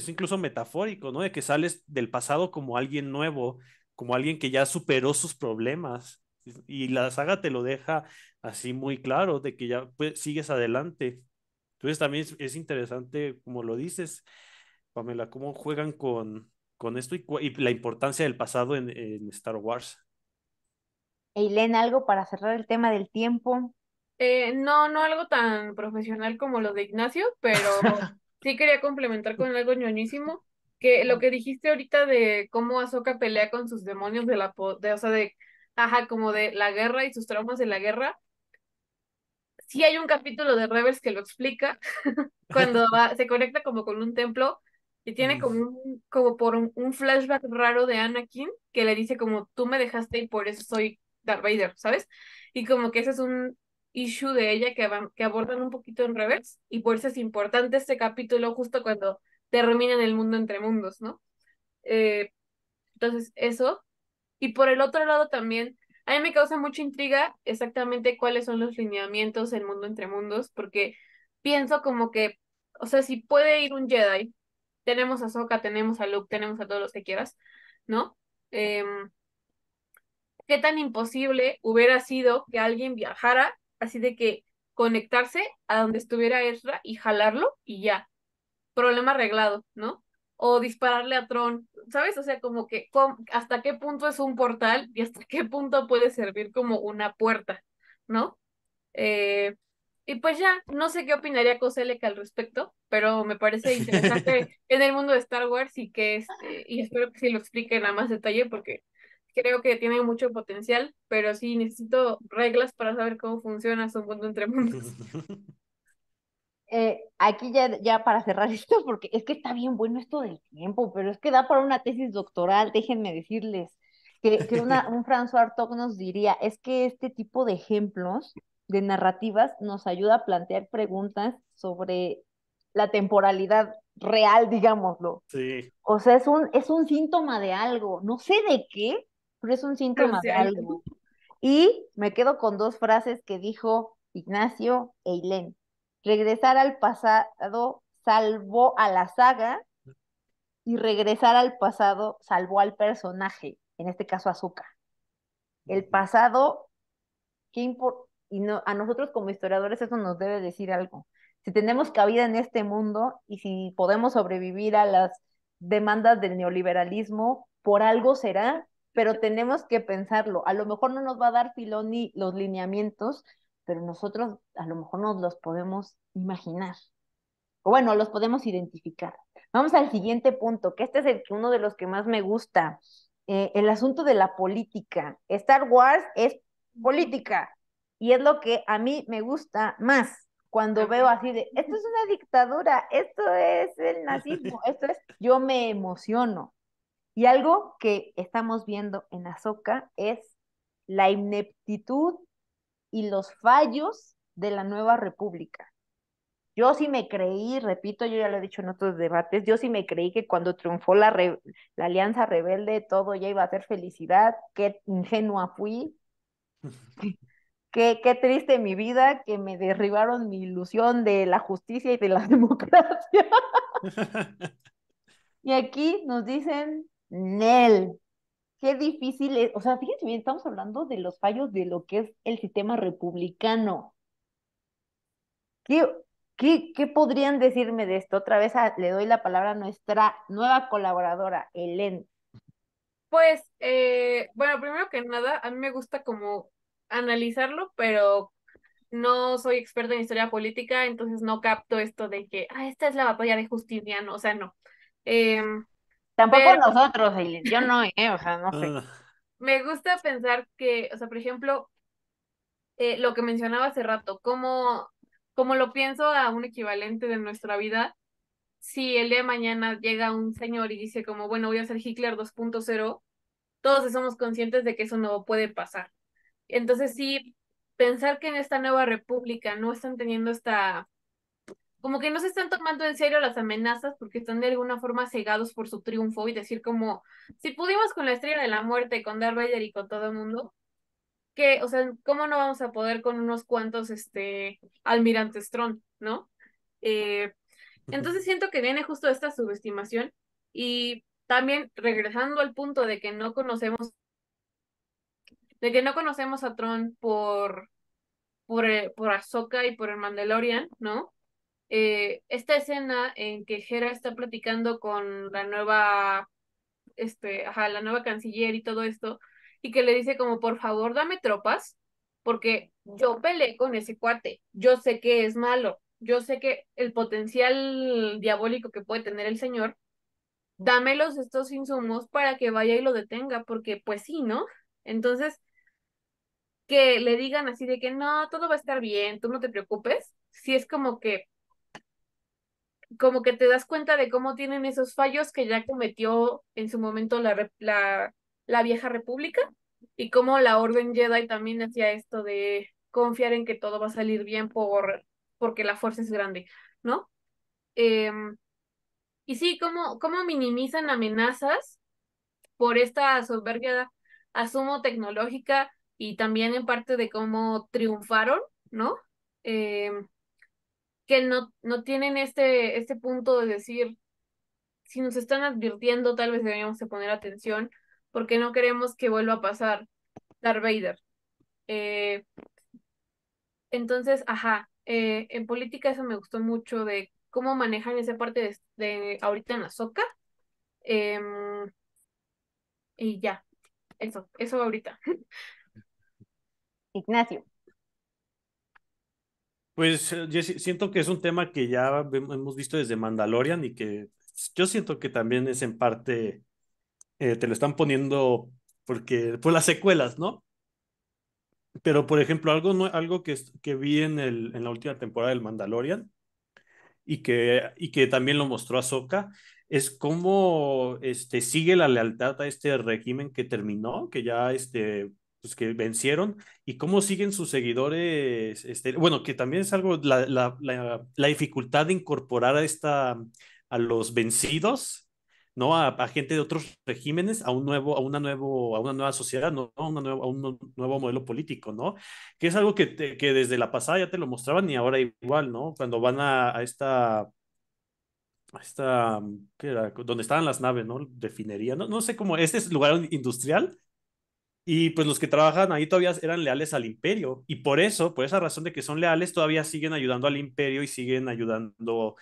incluso metafórico, ¿no? De que sales del pasado como alguien nuevo, como alguien que ya superó sus problemas. Y la saga te lo deja así muy claro, de que ya pues, sigues adelante. Entonces también es interesante, como lo dices, Pamela, cómo juegan con esto y la importancia del pasado en Star Wars. Eileen, algo para cerrar el tema del tiempo. No, no algo tan profesional como lo de Ignacio, pero sí quería complementar con algo ñoñísimo, que lo que dijiste ahorita de cómo Ahsoka pelea con sus demonios o sea, ajá, como de la guerra y sus traumas de la guerra. Sí hay un capítulo de Rebels que lo explica, cuando se conecta como con un templo y tiene como como por un flashback raro de Anakin que le dice como tú me dejaste y por eso soy Darth Vader, ¿sabes? Y como que ese es un issue de ella que abordan un poquito en Rebels y por eso es importante este capítulo justo cuando terminan el mundo entre mundos, ¿no? Eh, entonces eso. Y por el otro lado también, a mí me causa mucha intriga exactamente cuáles son los lineamientos en Mundo entre Mundos, porque pienso como que, o sea, si puede ir un Jedi, tenemos a Ahsoka, tenemos a Luke, tenemos a todos los que quieras, ¿no? ¿Qué tan imposible hubiera sido que alguien viajara así de que conectarse a donde estuviera Ezra y jalarlo y ya? Problema arreglado, ¿no? O dispararle a Tron, ¿sabes? O sea, como que hasta qué punto es un portal y hasta qué punto puede servir como una puerta, ¿no? Eh, y pues ya, no sé qué opinaría Koselleck al respecto, pero me parece interesante en el mundo de Star Wars y que y espero que sí lo expliquen a más detalle porque creo que tiene mucho potencial, pero sí necesito reglas para saber cómo funciona su mundo entre mundos. Aquí ya para cerrar esto, porque es que está bien bueno esto del tiempo, pero es que da para una tesis doctoral, déjenme decirles, que un François Hartog nos diría, es que este tipo de ejemplos, de narrativas, nos ayuda a plantear preguntas sobre la temporalidad real, digámoslo. Sí. O sea, es un síntoma de algo, no sé de qué, pero es un Pero síntoma sí de hay. algo. Y me quedo con dos frases que dijo Ignacio Eilen. Regresar al pasado salvó a la saga y regresar al pasado salvó al personaje, en este caso Azúcar. El pasado, y no, a nosotros como historiadores eso nos debe decir algo. Si tenemos cabida en este mundo y si podemos sobrevivir a las demandas del neoliberalismo, por algo será, pero tenemos que pensarlo. A lo mejor no nos va a dar Filoni los lineamientos, pero nosotros a lo mejor nos los podemos imaginar. O bueno, los podemos identificar. Vamos al siguiente punto, que este es uno de los que más me gusta. El asunto de la política. Star Wars es política y es lo que a mí me gusta más cuando veo También. así de, esto es una dictadura, esto es el nazismo, esto es, yo me emociono. Y algo que estamos viendo en Ahsoka es la ineptitud y los fallos de la nueva república. Yo sí me creí, repito, yo ya lo he dicho en otros debates, yo sí me creí que cuando triunfó la Alianza Rebelde todo ya iba a ser felicidad, qué ingenua fui, qué triste mi vida, que me derribaron mi ilusión de la justicia y de la democracia. Y aquí nos dicen, Nel, qué difícil es, o sea, fíjense bien, estamos hablando de los fallos de lo que es el sistema republicano. ¿Qué, qué podrían decirme de esto? Otra vez le doy la palabra a nuestra nueva colaboradora, Helen. Pues, bueno, primero que nada, a mí me gusta como analizarlo, pero no soy experta en historia política, entonces no capto esto de que, esta es la batalla de Justiniano, o sea, no. Em, Tampoco pero nosotros, Helen. Yo no, o sea, no sé. Ah, me gusta pensar que, o sea, por ejemplo, lo que mencionaba hace rato, como lo pienso a un equivalente de nuestra vida, si el día de mañana llega un señor y dice como, bueno, voy a ser Hitler 2.0, todos somos conscientes de que eso no puede pasar. Entonces sí, pensar que en esta nueva república no están teniendo como que no se están tomando en serio las amenazas porque están de alguna forma cegados por su triunfo y decir como, si pudimos con la Estrella de la Muerte, con Darth Vader y con todo el mundo, que, o sea, ¿cómo no vamos a poder con unos cuantos, almirantes Tron, ¿no? Eh, entonces siento que viene justo esta subestimación y también regresando al punto de que no conocemos a Tron por Ahsoka y por el Mandalorian, ¿no? Esta escena en que Hera está platicando con la nueva canciller y todo esto, y que le dice como, por favor, dame tropas, porque yo peleé con ese cuate, yo sé que es malo, yo sé que el potencial diabólico que puede tener el señor, dámelos estos insumos para que vaya y lo detenga, porque pues sí, ¿no? Entonces, que le digan así de que no, todo va a estar bien, tú no te preocupes, sí es como que te das cuenta de cómo tienen esos fallos que ya cometió en su momento la vieja república y cómo la Orden Jedi también hacía esto de confiar en que todo va a salir bien porque la fuerza es grande, ¿no? Em, y sí, cómo minimizan amenazas por esta soberbia, asumo, tecnológica y también en parte de cómo triunfaron, ¿no? Em, que no tienen este punto de decir, si nos están advirtiendo, tal vez deberíamos de poner atención, porque no queremos que vuelva a pasar Darth Vader. Eh, entonces, ajá, en política eso me gustó mucho de cómo manejan esa parte de ahorita en la soca. Y ya, eso ahorita. Ignacio. pues yo siento que es un tema que ya hemos visto desde Mandalorian y que yo siento que también es en parte, te lo están poniendo porque, por las secuelas, ¿no? Pero, por ejemplo, algo, algo que vi en la última temporada del Mandalorian y que también lo mostró Ahsoka, es cómo sigue la lealtad a este régimen que terminó, que ya pues que vencieron, y cómo siguen sus seguidores, bueno, que también es algo, la dificultad de incorporar a los vencidos, ¿no? A gente de otros regímenes, a una nueva sociedad, ¿no? A un nuevo modelo político, ¿no? Que es algo que desde la pasada ya te lo mostraban y ahora igual, ¿no? Cuando van esta, ¿qué era? Donde estaban las naves, ¿no? Refinería, no, no sé cómo, este es lugar industrial. Y pues los que trabajan ahí todavía eran leales al imperio. Y por eso, por esa razón de que son leales, todavía siguen ayudando al imperio y siguen ayudando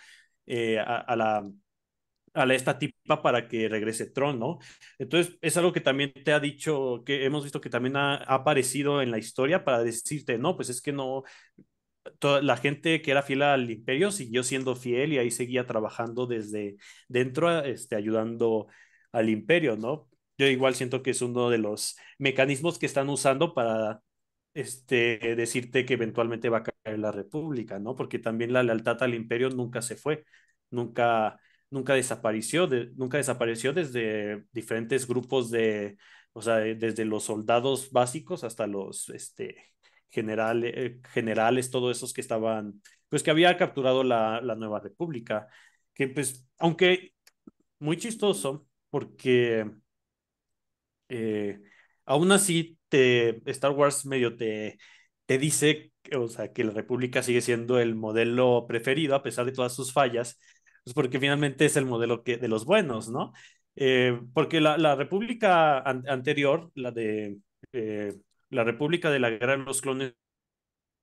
a esta tipa para que regrese Tron, ¿no? Entonces, es algo que también te ha dicho, que hemos visto que también ha aparecido en la historia para decirte, no, pues es que no, toda la gente que era fiel al imperio siguió siendo fiel y ahí seguía trabajando desde dentro, ayudando al imperio, ¿no? Yo igual siento que es uno de los mecanismos que están usando para decirte que eventualmente va a caer la república, ¿no? Porque también la lealtad al imperio nunca se fue, nunca, nunca desapareció desde diferentes grupos o sea, desde los soldados básicos hasta los, generales, todos esos que estaban, pues que había capturado la Nueva República, que pues, aunque muy chistoso, porque eh, aún así Star Wars medio te dice, o sea, que la República sigue siendo el modelo preferido a pesar de todas sus fallas, pues porque finalmente es el modelo de los buenos, ¿no? Porque la República anterior, eh, la República de la Guerra de los Clones,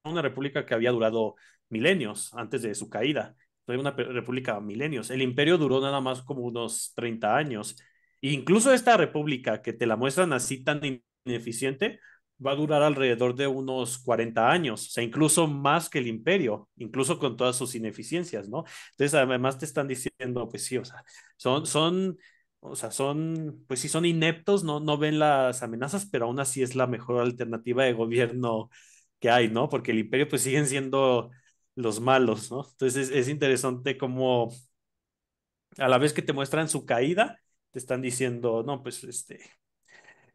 una república que había durado milenios antes de su caída. Fue una república milenios. El imperio duró nada más como unos 30 años. E incluso esta república que te la muestran así tan ineficiente va a durar alrededor de unos 40 años, o sea, incluso más que el imperio, incluso con todas sus ineficiencias, ¿no? Entonces, además te están diciendo, pues sí, o sea, pues sí, son ineptos, no ven las amenazas, pero aún así es la mejor alternativa de gobierno que hay, ¿no? Porque el imperio pues siguen siendo los malos, ¿no? Entonces es interesante cómo a la vez que te muestran su caída, te están diciendo, no, pues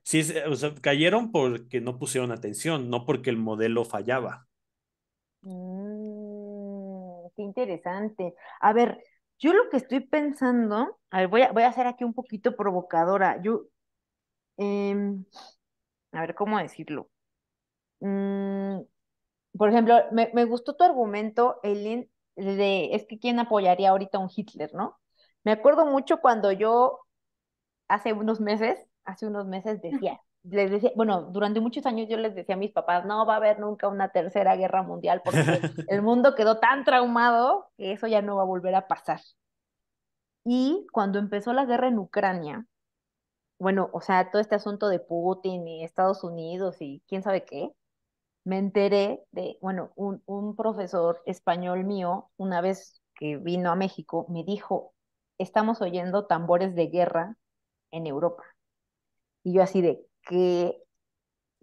sí, o sea, cayeron porque no pusieron atención, no porque el modelo fallaba. Qué interesante. A ver, yo lo que estoy pensando, a ver, voy a ser aquí un poquito provocadora. Em, a ver, ¿cómo decirlo? Mm, por ejemplo, me gustó tu argumento, Eileen, es que quién apoyaría ahorita a un Hitler, ¿no? Me acuerdo mucho cuando yo hace unos meses les decía, bueno, durante muchos años yo les decía a mis papás, no va a haber nunca una tercera guerra mundial porque el mundo quedó tan traumado que eso ya no va a volver a pasar. Y cuando empezó la guerra en Ucrania, bueno, o sea, todo este asunto de Putin y Estados Unidos y quién sabe qué, me enteré de, bueno, un profesor español mío, una vez que vino a México, me dijo, estamos oyendo tambores de guerra en Europa. Y yo así de que,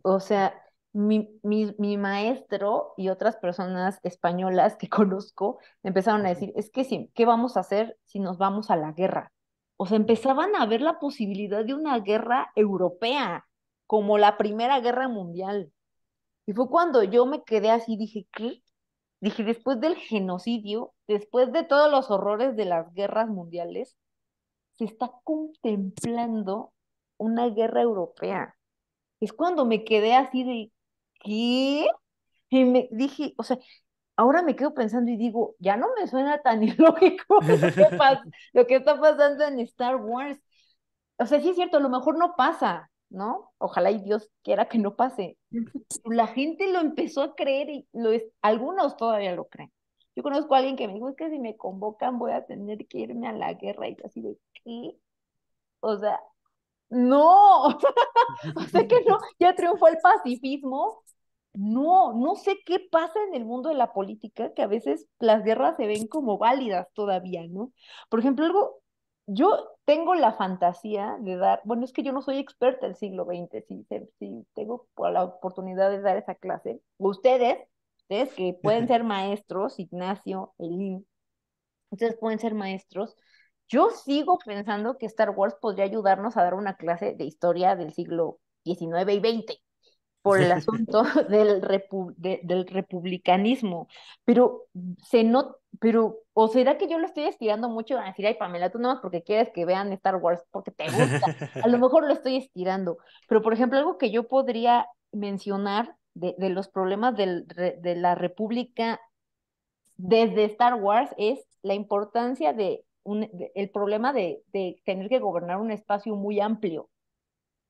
o sea, mi maestro y otras personas españolas que conozco empezaron a decir, es que sí, ¿qué vamos a hacer si nos vamos a la guerra? O sea, empezaban a ver la posibilidad de una guerra europea, como la Primera Guerra Mundial. Y fue cuando yo me quedé así, dije, ¿qué? Dije, después del genocidio, después de todos los horrores de las guerras mundiales, se está contemplando una guerra europea. Es cuando me quedé así de, ¿qué? Y me dije, o sea, ahora me quedo pensando y digo, ya no me suena tan ilógico lo que está pasando en Star Wars. O sea, sí es cierto, a lo mejor no pasa, ¿no? Ojalá y Dios quiera que no pase. La gente lo empezó a creer y algunos todavía lo creen. Yo conozco a alguien que me dijo, es que si me convocan voy a tener que irme a la guerra y yo así de, ¿qué? O sea, no, o sea que no, ya triunfó el pacifismo. No, no sé qué pasa en el mundo de la política, que a veces las guerras se ven como válidas todavía, ¿no? Por ejemplo, yo tengo la fantasía de dar, bueno, es que yo no soy experta del siglo XX, si tengo la oportunidad de dar esa clase. Ustedes que pueden ser maestros, Ignacio, Elín, ustedes pueden ser maestros. Yo sigo pensando que Star Wars podría ayudarnos a dar una clase de historia del siglo XIX y XX por el asunto del republicanismo, pero o será que yo lo estoy estirando mucho a decir, ay, Pamela, tú nomás porque quieres que vean Star Wars, porque te gusta, a lo mejor lo estoy estirando, pero por ejemplo, algo que yo podría mencionar de los problemas de la República desde Star Wars es la importancia de el problema de tener que gobernar un espacio muy amplio,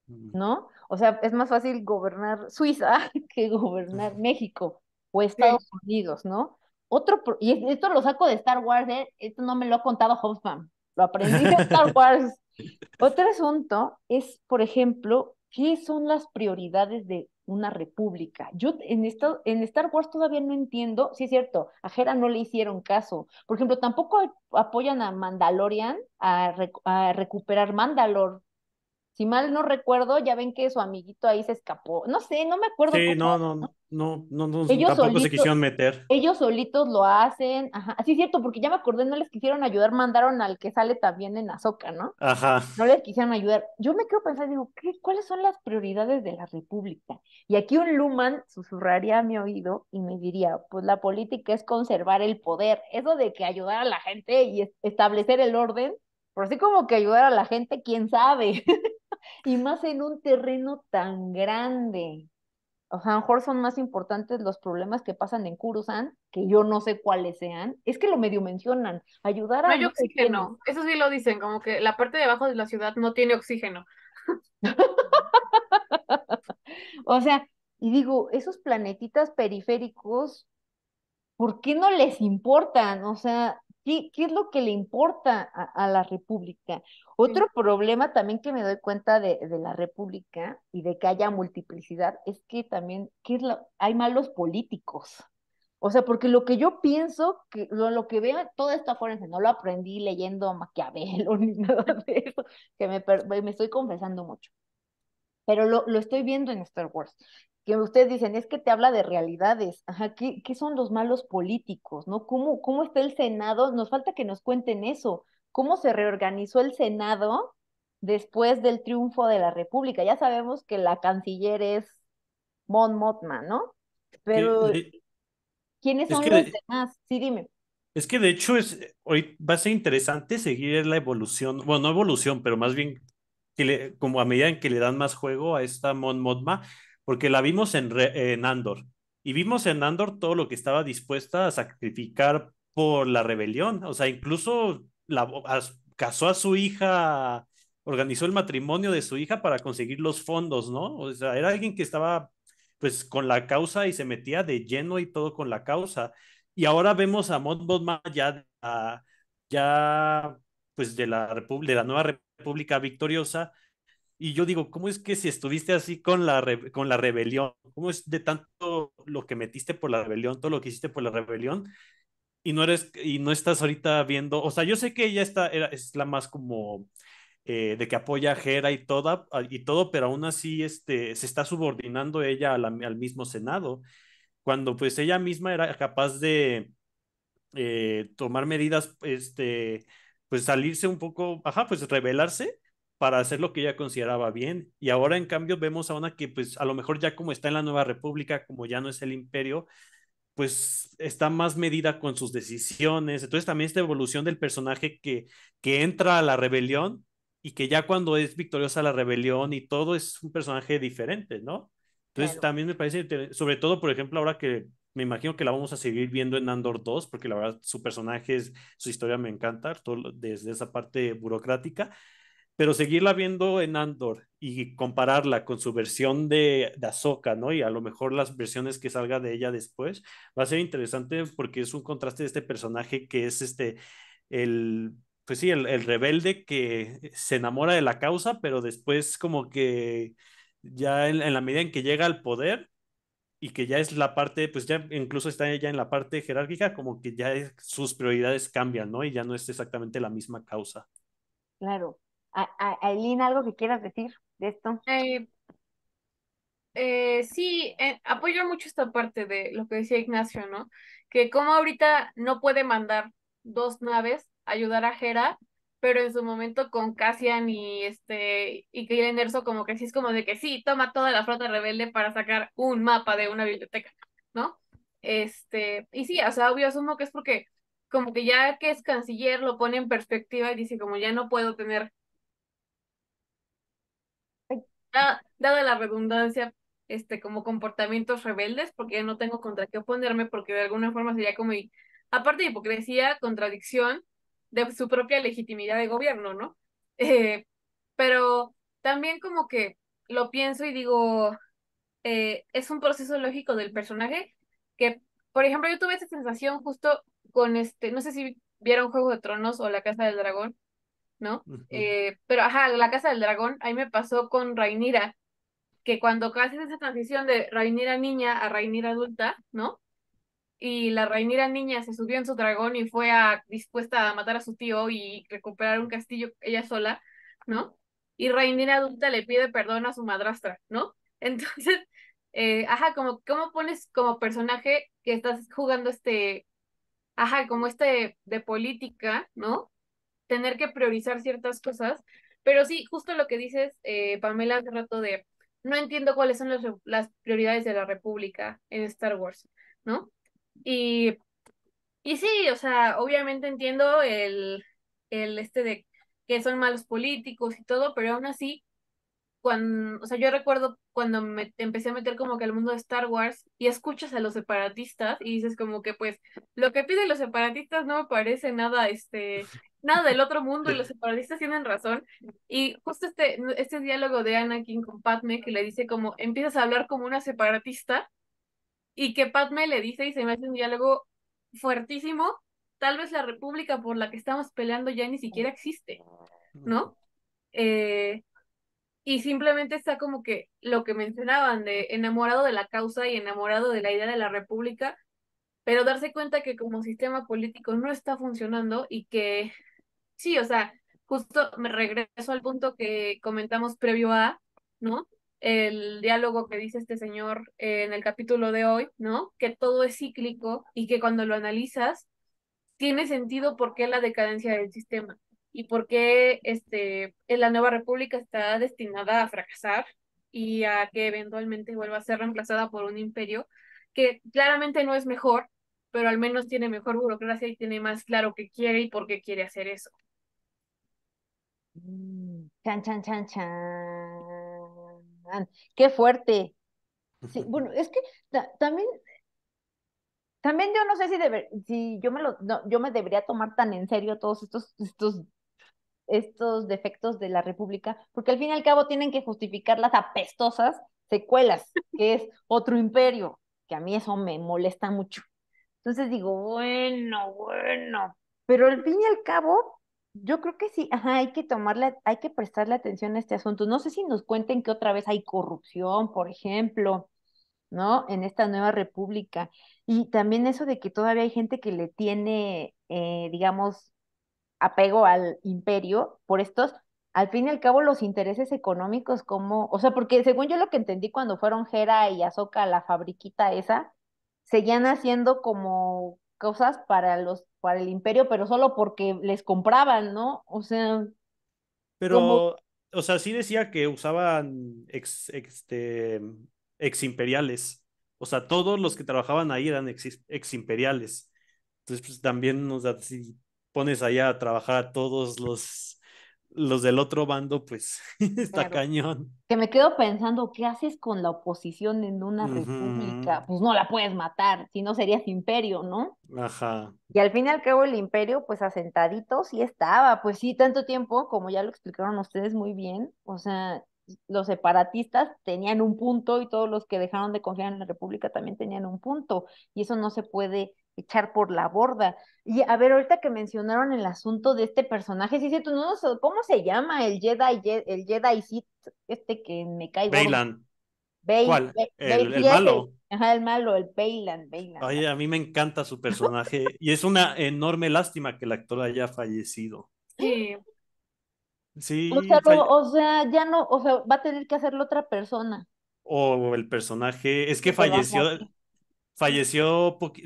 ¿no? O sea, es más fácil gobernar Suiza que gobernar México o Sí. Estados Unidos, ¿no? Esto lo saco de Star Wars, ¿eh? Esto no me lo ha contado Hoffman, lo aprendí de Star Wars. Otro asunto es, por ejemplo, ¿qué son las prioridades de una república? Yo en Star Wars todavía no entiendo, sí es cierto, a Hera no le hicieron caso. Por ejemplo, tampoco apoyan a Mandalorian a recuperar Mandalore. Si mal no recuerdo, ya ven que su amiguito ahí se escapó. No sé, no me acuerdo Sí, cómo. no, Ellos tampoco se solitos, quisieron meter. ellos solitos lo hacen. Ajá, sí es cierto, porque ya me acordé, no les quisieron ayudar, mandaron al que sale también en Ahsoka, ¿no? Ajá. No les quisieron ayudar. Yo me quedo pensando, digo, ¿cuáles son las prioridades de la República? Y aquí un Luman susurraría a mi oído y me diría, pues la política es conservar el poder. Eso de que ayudar a la gente y establecer el orden, por así como que ayudar a la gente, quién sabe. Y más en un terreno tan grande. O sea, a lo mejor son más importantes los problemas que pasan en Coruscant, que yo no sé cuáles sean. Es que lo medio mencionan, ayudar No a hay no sé quiénes. oxígeno, eso sí lo dicen, como que la parte de abajo de la ciudad no tiene oxígeno. O sea, y digo, esos planetitas periféricos, ¿por qué no les importan? O sea, ¿qué es lo que le importa a la República? Sí. Otro problema también que me doy cuenta de la República y de que haya multiplicidad es que también hay malos políticos. O sea, porque lo que yo pienso, lo que veo, todo esto afuera, no lo aprendí leyendo Maquiavelo ni nada de eso, que me estoy confesando mucho, pero lo estoy viendo en Star Wars. Que ustedes dicen, es que te habla de realidades. Ajá, ¿qué son los malos políticos, no? ¿Cómo está el Senado? Nos falta que nos cuenten eso. ¿Cómo se reorganizó el Senado después del triunfo de la República? Ya sabemos que la canciller es Mon Mothma, ¿no? Que Pero, ¿quiénes es son que los demás? Sí, dime. Es que de hecho hoy va a ser interesante seguir la evolución, bueno, no evolución, pero más bien como a medida en que le dan más juego a esta Mon Mothma, porque la vimos en Andor y vimos en Andor todo lo que estaba dispuesta a sacrificar por la rebelión, o sea, incluso casó a su hija, organizó el matrimonio de su hija para conseguir los fondos, ¿no? O sea, era alguien que estaba pues con la causa y se metía de lleno y todo con la causa. Y ahora vemos a Mon Mothma ya pues de la nueva república victoriosa. Y yo digo, ¿cómo es que si estuviste así con con la rebelión? ¿Cómo es de tanto lo que metiste por la rebelión, todo lo que hiciste por la rebelión? Y no estás ahorita viendo, o sea, yo sé que ella es la más como de que apoya a Hera y todo, pero aún así se está subordinando ella al mismo Senado, cuando pues ella misma era capaz de tomar medidas, pues salirse un poco, ajá, pues rebelarse para hacer lo que ella consideraba bien. Y ahora, en cambio, vemos a una que, pues, a lo mejor ya como está en la nueva república, como ya no es el imperio, pues está más medida con sus decisiones. Entonces, también esta evolución del personaje que entra a la rebelión y que ya cuando es victoriosa la rebelión y todo es un personaje diferente, ¿no? Entonces, Claro. también me parece, sobre todo, por ejemplo, ahora que me imagino que la vamos a seguir viendo en Andor 2 porque la verdad su personaje, su historia me encanta, desde esa parte burocrática, pero seguirla viendo en Andor y compararla con su versión de Ahsoka, ¿no? Y a lo mejor las versiones que salga de ella después, va a ser interesante porque es un contraste de este personaje que es el, pues sí, el rebelde que se enamora de la causa, pero después como que ya en la medida en que llega al poder y que ya es la parte, pues ya incluso está ella en la parte jerárquica, como que ya sus prioridades cambian, ¿no? Y ya no es exactamente la misma causa. Claro. Aileen, ¿algo que quieras decir de esto? Eh, sí, apoyo mucho esta parte de lo que decía Ignacio, ¿no? Que como ahorita no puede mandar dos naves a ayudar a Hera, pero en su momento con Cassian y Glen Erso como que sí es como de que sí, toma toda la flota rebelde para sacar un mapa de una biblioteca, ¿no? Y sí, o sea, obvio asumo que es porque como que ya que es canciller lo pone en perspectiva y dice como ya no puedo tener Ay, dada la redundancia, como comportamientos rebeldes, porque ya no tengo contra qué oponerme, porque de alguna forma sería como, aparte de hipocresía, contradicción, de su propia legitimidad de gobierno, ¿no? Eh, pero también como que lo pienso y digo, es un proceso lógico del personaje que, por ejemplo, yo tuve esa sensación justo con no sé si vieron Juego de Tronos o La Casa del Dragón, ¿no? Ujú. Pero ajá, La Casa del Dragón, ahí me pasó con Rhaenyra, que cuando haces esa transición de Rhaenyra niña a Rhaenyra adulta, ¿no? Y la Rhaenyra niña se subió en su dragón y fue dispuesta a matar a su tío y recuperar un castillo ella sola, ¿no? Y Rhaenyra adulta le pide perdón a su madrastra, ¿no? Entonces, ajá, como, ¿cómo pones como personaje que estás jugando ajá, como de política, ¿no? Tener que priorizar ciertas cosas, pero sí, justo lo que dices, Pamela, hace rato no entiendo cuáles son las prioridades de la República en Star Wars, ¿no? Y, y sí, o sea, obviamente entiendo el de que son malos políticos y todo, pero aún así o sea, yo recuerdo cuando me empecé a meter como que al mundo de Star Wars y escuchas a los separatistas y dices como que pues lo que piden los separatistas no me parece nada, nada del otro mundo y los separatistas tienen razón. Y justo este diálogo de Anakin con Padme que le dice como empiezas a hablar como una separatista y que Padme le dice y se me hace un diálogo fuertísimo, tal vez la república por la que estamos peleando ya ni siquiera existe, ¿no? Eh, y simplemente está como que lo que mencionaban de enamorado de la causa y enamorado de la idea de la república, pero darse cuenta que como sistema político no está funcionando y que sí, o sea, justo me regreso al punto que comentamos previo ¿no? El diálogo que dice este señor en el capítulo de hoy, ¿no? Que todo es cíclico y que cuando lo analizas tiene sentido por qué la decadencia del sistema y por qué en la nueva república está destinada a fracasar y a que eventualmente vuelva a ser reemplazada por un imperio que claramente no es mejor, pero al menos tiene mejor burocracia y tiene más claro qué quiere y por qué quiere hacer eso. Chan, chan, chan, chan. Qué fuerte. Sí, bueno, es que también yo no sé si yo no, yo me debería tomar tan en serio todos estos defectos de la República, porque al fin y al cabo tienen que justificar las apestosas secuelas, que es otro imperio, que a mí eso me molesta mucho. Entonces digo, bueno, pero al fin y al cabo, yo creo que sí, ajá, hay que prestarle atención a este asunto. No sé si nos cuenten que otra vez hay corrupción, por ejemplo, ¿no? En esta nueva república. Y también eso de que todavía hay gente que le tiene, digamos, apego al imperio por al fin y al cabo, los intereses económicos, como, o sea, porque según yo lo que entendí cuando fueron Hera y Ahsoka a la fabriquita esa, seguían haciendo como cosas para el imperio, pero solo porque les compraban, ¿no? O sea, como, Pero, o sea, sí decía que usaban ex imperiales. O sea, todos los que trabajaban ahí eran ex imperiales. Entonces, pues también, o sea, si pones allá a trabajar a todos los del otro bando, pues está claro, cañón. que me quedo pensando, ¿qué haces con la oposición en una Ujú. república? Pues no la puedes matar, si no serías imperio, ¿no? Ajá. Y al fin y al cabo el imperio, pues asentadito sí estaba, pues sí, tanto tiempo, como ya lo explicaron ustedes muy bien, o sea, los separatistas tenían un punto y todos los que dejaron de confiar en la República también tenían un punto, y eso no se puede echar por la borda. Y a ver, ahorita que mencionaron el asunto de este personaje, sí, cierto, no, sé, ¿cómo se llama el Jedi Sith, que me cae gordo? Bailan. ¿Cuál? El Sí, ese, malo. ajá, el malo, el Bailan. Oye, a mí me encanta su personaje y es una enorme lástima que el actor haya fallecido. Sí, Sí, O sea, ya no, o sea, va a tener que hacerlo otra persona. o el personaje, es que Se va a falleció, morir.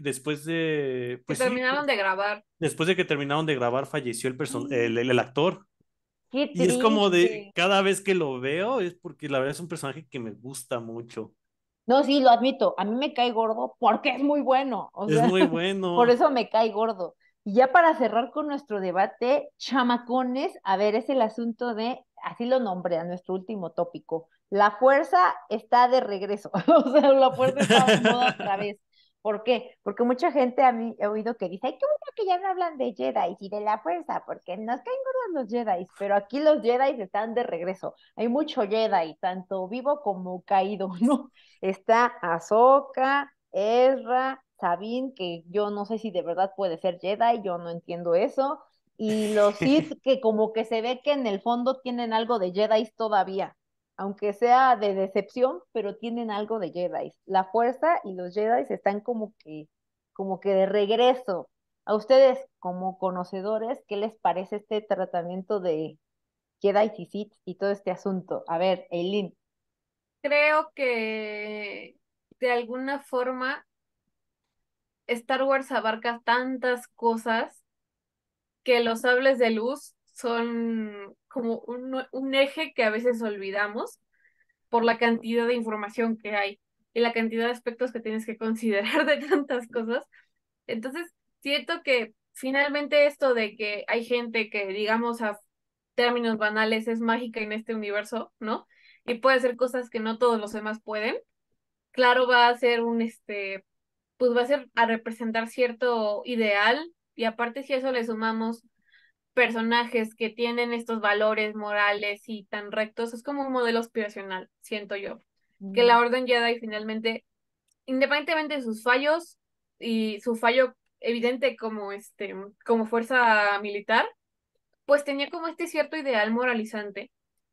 después de, que pues sí, terminaron de grabar. después de que terminaron de grabar, falleció el actor. Qué Y es como de, triste. cada vez que lo veo, es porque la verdad es un personaje que me gusta mucho. No, sí, lo admito, a mí me cae gordo porque es muy bueno, o Es sea, muy por bueno. eso me cae gordo. Y ya para cerrar con nuestro debate, chamacones, a ver, es el asunto de, así lo nombré a nuestro último tópico, la fuerza está de regreso, o sea, la fuerza está de moda otra vez. ¿Por qué? Porque mucha gente a mí he oído que dice, ay, qué bueno que ya no hablan de Jedi y de la fuerza, porque nos caen gordos los Jedi, pero aquí los Jedi están de regreso. Hay mucho Jedi, tanto vivo como caído, ¿no? Está Ahsoka, Ezra, Sabine, que yo no sé si de verdad puede ser Jedi, yo no entiendo eso, y los Sith, que como que se ve que en el fondo tienen algo de Jedi todavía aunque sea de decepción, pero tienen algo de Jedi. La fuerza y los Jedi están como que de regreso. A ustedes, como conocedores, ¿qué les parece este tratamiento de Jedi y Sith y todo este asunto? A ver, Eileen. Creo que de alguna forma Star Wars abarca tantas cosas que los sables de luz son como un eje que a veces olvidamos por la cantidad de información que hay y la cantidad de aspectos que tienes que considerar de tantas cosas. Entonces, siento que finalmente esto de que hay gente que, digamos, a términos banales es mágica en este universo, ¿no? Y puede hacer cosas que no todos los demás pueden. Claro, va a ser pues va a ser a representar cierto ideal y aparte si a eso le sumamos personajes que tienen estos valores morales y tan rectos, es como un modelo aspiracional, siento yo. Que Mm, la Orden Jedi finalmente, independientemente de sus fallos y su fallo evidente como fuerza militar, pues tenía como este cierto ideal moralizante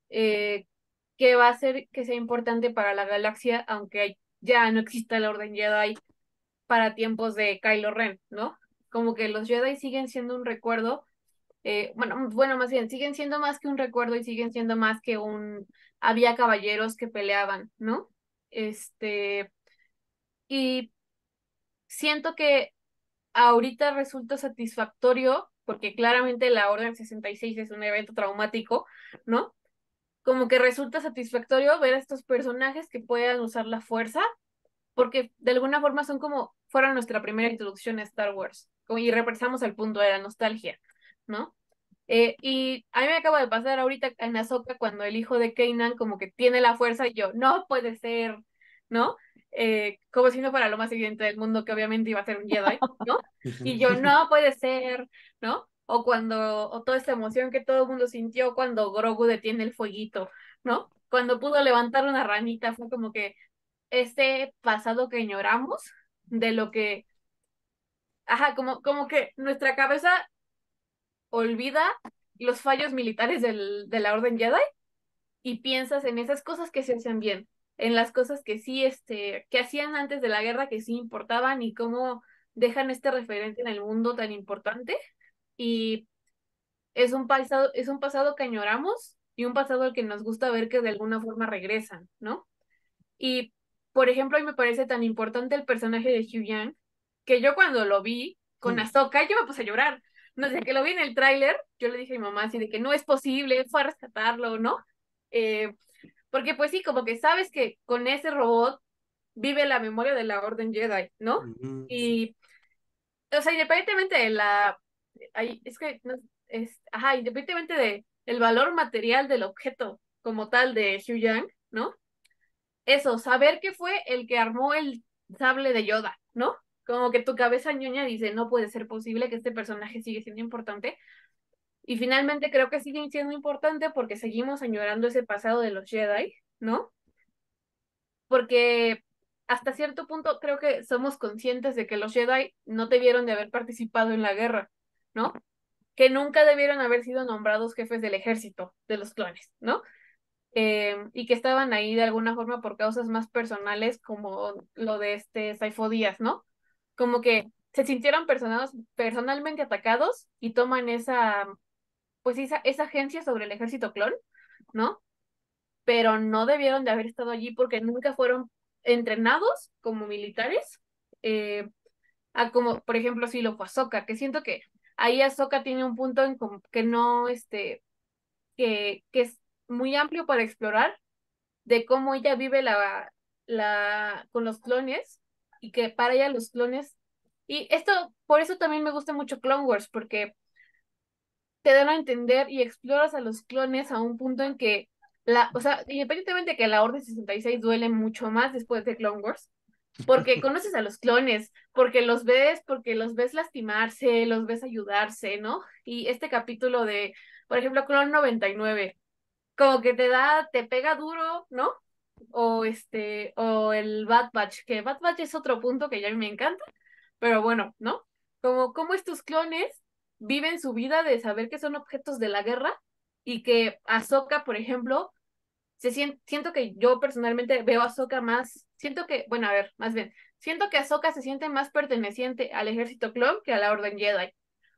eh, que va a hacer que sea importante para la galaxia, aunque ya no exista la Orden Jedi para tiempos de Kylo Ren, ¿no? Como que los Jedi siguen siendo un recuerdo bueno, más bien, siguen siendo más que un recuerdo y siguen siendo más que había caballeros que peleaban, ¿no? Este, y siento que ahorita resulta satisfactorio, porque claramente la Orden 66 es un evento traumático, ¿no? Como que resulta satisfactorio ver a estos personajes que puedan usar la fuerza, porque de alguna forma son como, fueron nuestra primera introducción a Star Wars, y regresamos al punto de la nostalgia, ¿no? Y a mí me acaba de pasar ahorita en Ahsoka cuando el hijo de Kanan como que tiene la fuerza y yo, no puede ser, ¿no? Como si no fuera lo más evidente del mundo que obviamente iba a ser un Jedi, ¿no? Y yo, no puede ser, ¿no? O toda esta emoción que todo el mundo sintió cuando Grogu detiene el fueguito, ¿no? Cuando pudo levantar una ranita, fue como que ese pasado que añoramos de lo que, ajá, como que nuestra cabeza olvida los fallos militares de la Orden Jedi y piensas en esas cosas que se hacen bien, en las cosas que sí, que hacían antes de la guerra, que sí importaban y cómo dejan este referente en el mundo tan importante. Y es un pasado que añoramos y un pasado al que nos gusta ver que de alguna forma regresan, ¿no? Y, por ejemplo, a mí me parece tan importante el personaje de Hugh Yang, que yo cuando lo vi con Ahsoka, yo me puse a llorar. No sé, que lo vi en el tráiler, yo le dije a mi mamá así de que no es posible, fue a rescatarlo, ¿no? Eh, porque pues sí, como que sabes que con ese robot vive la memoria de la Orden Jedi, ¿no? Y, o sea, independientemente de es que, ajá, independientemente de el valor material del objeto como tal de Hugh Yang, ¿no? Eso, saber que fue el que armó el sable de Yoda, ¿no? Como que tu cabeza ñoña dice, no puede ser posible que este personaje sigue siendo importante. Y finalmente creo que sigue siendo importante porque seguimos añorando ese pasado de los Jedi, ¿no? Porque hasta cierto punto creo que somos conscientes de que los Jedi no debieron de haber participado en la guerra, ¿no? Que nunca debieron haber sido nombrados jefes del ejército de los clones, ¿no? Y que estaban ahí de alguna forma por causas más personales, como lo de Saifo Díaz, ¿no? Como que se sintieron personalmente atacados y toman esa agencia sobre el ejército clon, ¿no? Pero no debieron de haber estado allí porque nunca fueron entrenados como militares, eh, como por ejemplo si lo fue Ahsoka, que siento que ahí Ahsoka tiene un punto en que no, que es muy amplio para explorar de cómo ella vive con los clones y que para ella los clones, y esto, por eso también me gusta mucho Clone Wars, porque te dan a entender y exploras a los clones a un punto en que o sea, independientemente de que la Orden 66 duele mucho más después de Clone Wars, porque conoces a los clones, porque los ves lastimarse, los ves ayudarse, ¿no? Y este capítulo de, por ejemplo, Clon 99 como que te pega duro, ¿no? O el Bad Batch, que Bad Batch es otro punto que ya a mí me encanta, pero bueno, ¿no? Como estos clones viven su vida de saber que son objetos de la guerra y que Ahsoka, por ejemplo, siento que yo personalmente veo a Ahsoka más, siento que, bueno, a ver, más bien, siento que Ahsoka se siente más perteneciente al ejército clon que a la Orden Jedi,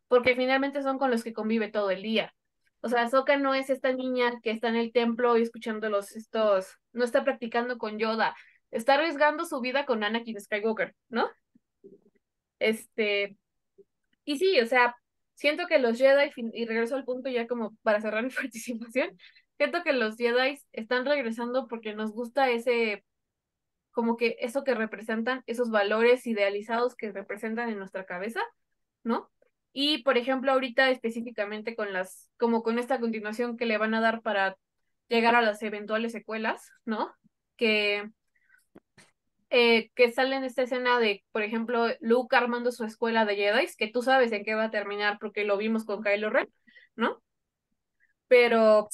porque finalmente son con los que convive todo el día. O sea, Ahsoka no es esta niña que está en el templo y escuchando no está practicando con Yoda, está arriesgando su vida con Anakin Skywalker, ¿no? Este, y sí, o sea, siento que los Jedi, y regreso al punto ya como para cerrar mi participación, siento que los Jedi están regresando porque nos gusta como que eso que representan, esos valores idealizados que representan en nuestra cabeza, ¿no? Y por ejemplo, ahorita específicamente como con esta continuación que le van a dar para llegar a las eventuales secuelas, ¿no? Que que sale en esta escena de, por ejemplo, Luke armando su escuela de Jedi, que tú sabes en qué va a terminar porque lo vimos con Kylo Ren, ¿no? Pero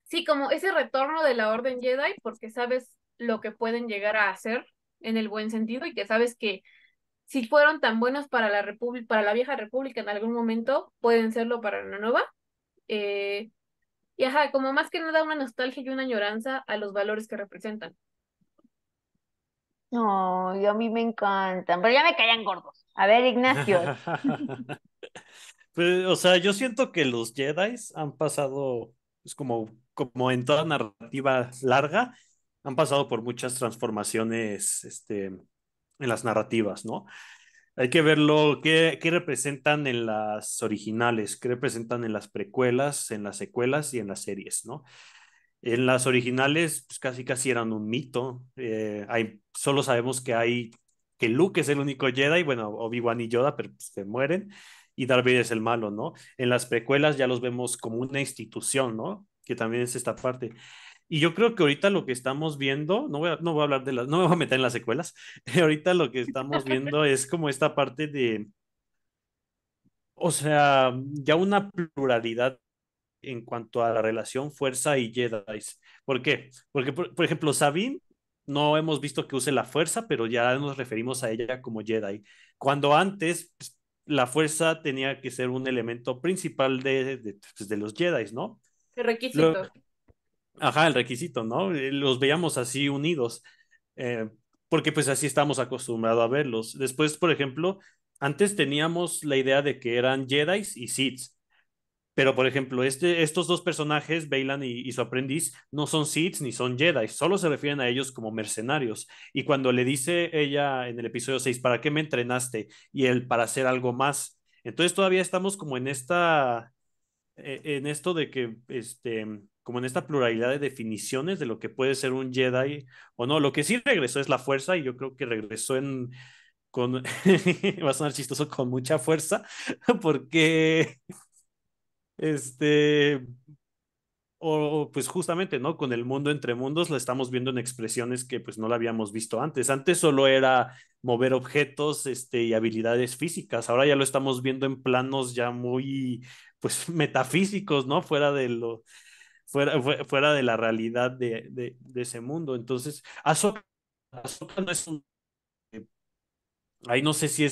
sí, como ese retorno de la Orden Jedi, porque sabes lo que pueden llegar a hacer en el buen sentido y que sabes que si fueron tan buenos para la República, para la vieja República en algún momento, pueden serlo para la nueva. Eh, y ajá, como más que nada una nostalgia y una añoranza a los valores que representan. No, y a mí me encantan, pero ya me caían gordos. A ver, Ignacio. Pues, o sea, yo siento que los Jedi han pasado, es como en toda narrativa larga, han pasado por muchas transformaciones, en las narrativas, ¿no? Hay que verlo, qué representan en las originales, qué representan en las precuelas, en las secuelas y en las series, ¿no? En las originales, pues casi casi eran un mito. Solo sabemos que Luke es el único Jedi, bueno, Obi-Wan y Yoda, pero pues, se mueren, y Darth Vader es el malo, ¿no? En las precuelas ya los vemos como una institución, ¿no? Que también es esta parte. Y yo creo que ahorita lo que estamos viendo, no voy a hablar no me voy a meter en las secuelas, ahorita lo que estamos viendo es como esta parte de, o sea, ya una pluralidad en cuanto a la relación fuerza y Jedi. ¿Por qué? Porque, por ejemplo, Sabine no hemos visto que use la fuerza, pero ya nos referimos a ella como Jedi. Cuando antes pues, la fuerza tenía que ser un elemento principal de los Jedi, ¿no? El Luego, requisito. ajá, el requisito, ¿no? Los veíamos así unidos, eh, porque pues así estamos acostumbrados a verlos. Después, por ejemplo, antes teníamos la idea de que eran Jedi y Sith, pero, por ejemplo, estos dos personajes, Baylan y su aprendiz, no son Sith ni son Jedi, solo se refieren a ellos como mercenarios. Y cuando le dice ella en el episodio 6, ¿para qué me entrenaste? Y él, para hacer algo más. Entonces todavía estamos como en esto de que, como en esta pluralidad de definiciones de lo que puede ser un Jedi o no. Lo que sí regresó es la fuerza y yo creo que regresó va a sonar chistoso, con mucha fuerza, porque este, pues justamente, ¿no? Con el mundo entre mundos la estamos viendo en expresiones que pues no la habíamos visto antes. Antes solo era mover objetos, y habilidades físicas. Ahora ya lo estamos viendo en planos ya muy, pues, metafísicos, ¿no? Fuera de la realidad de ese mundo. Entonces, Ahsoka no es ahí no sé si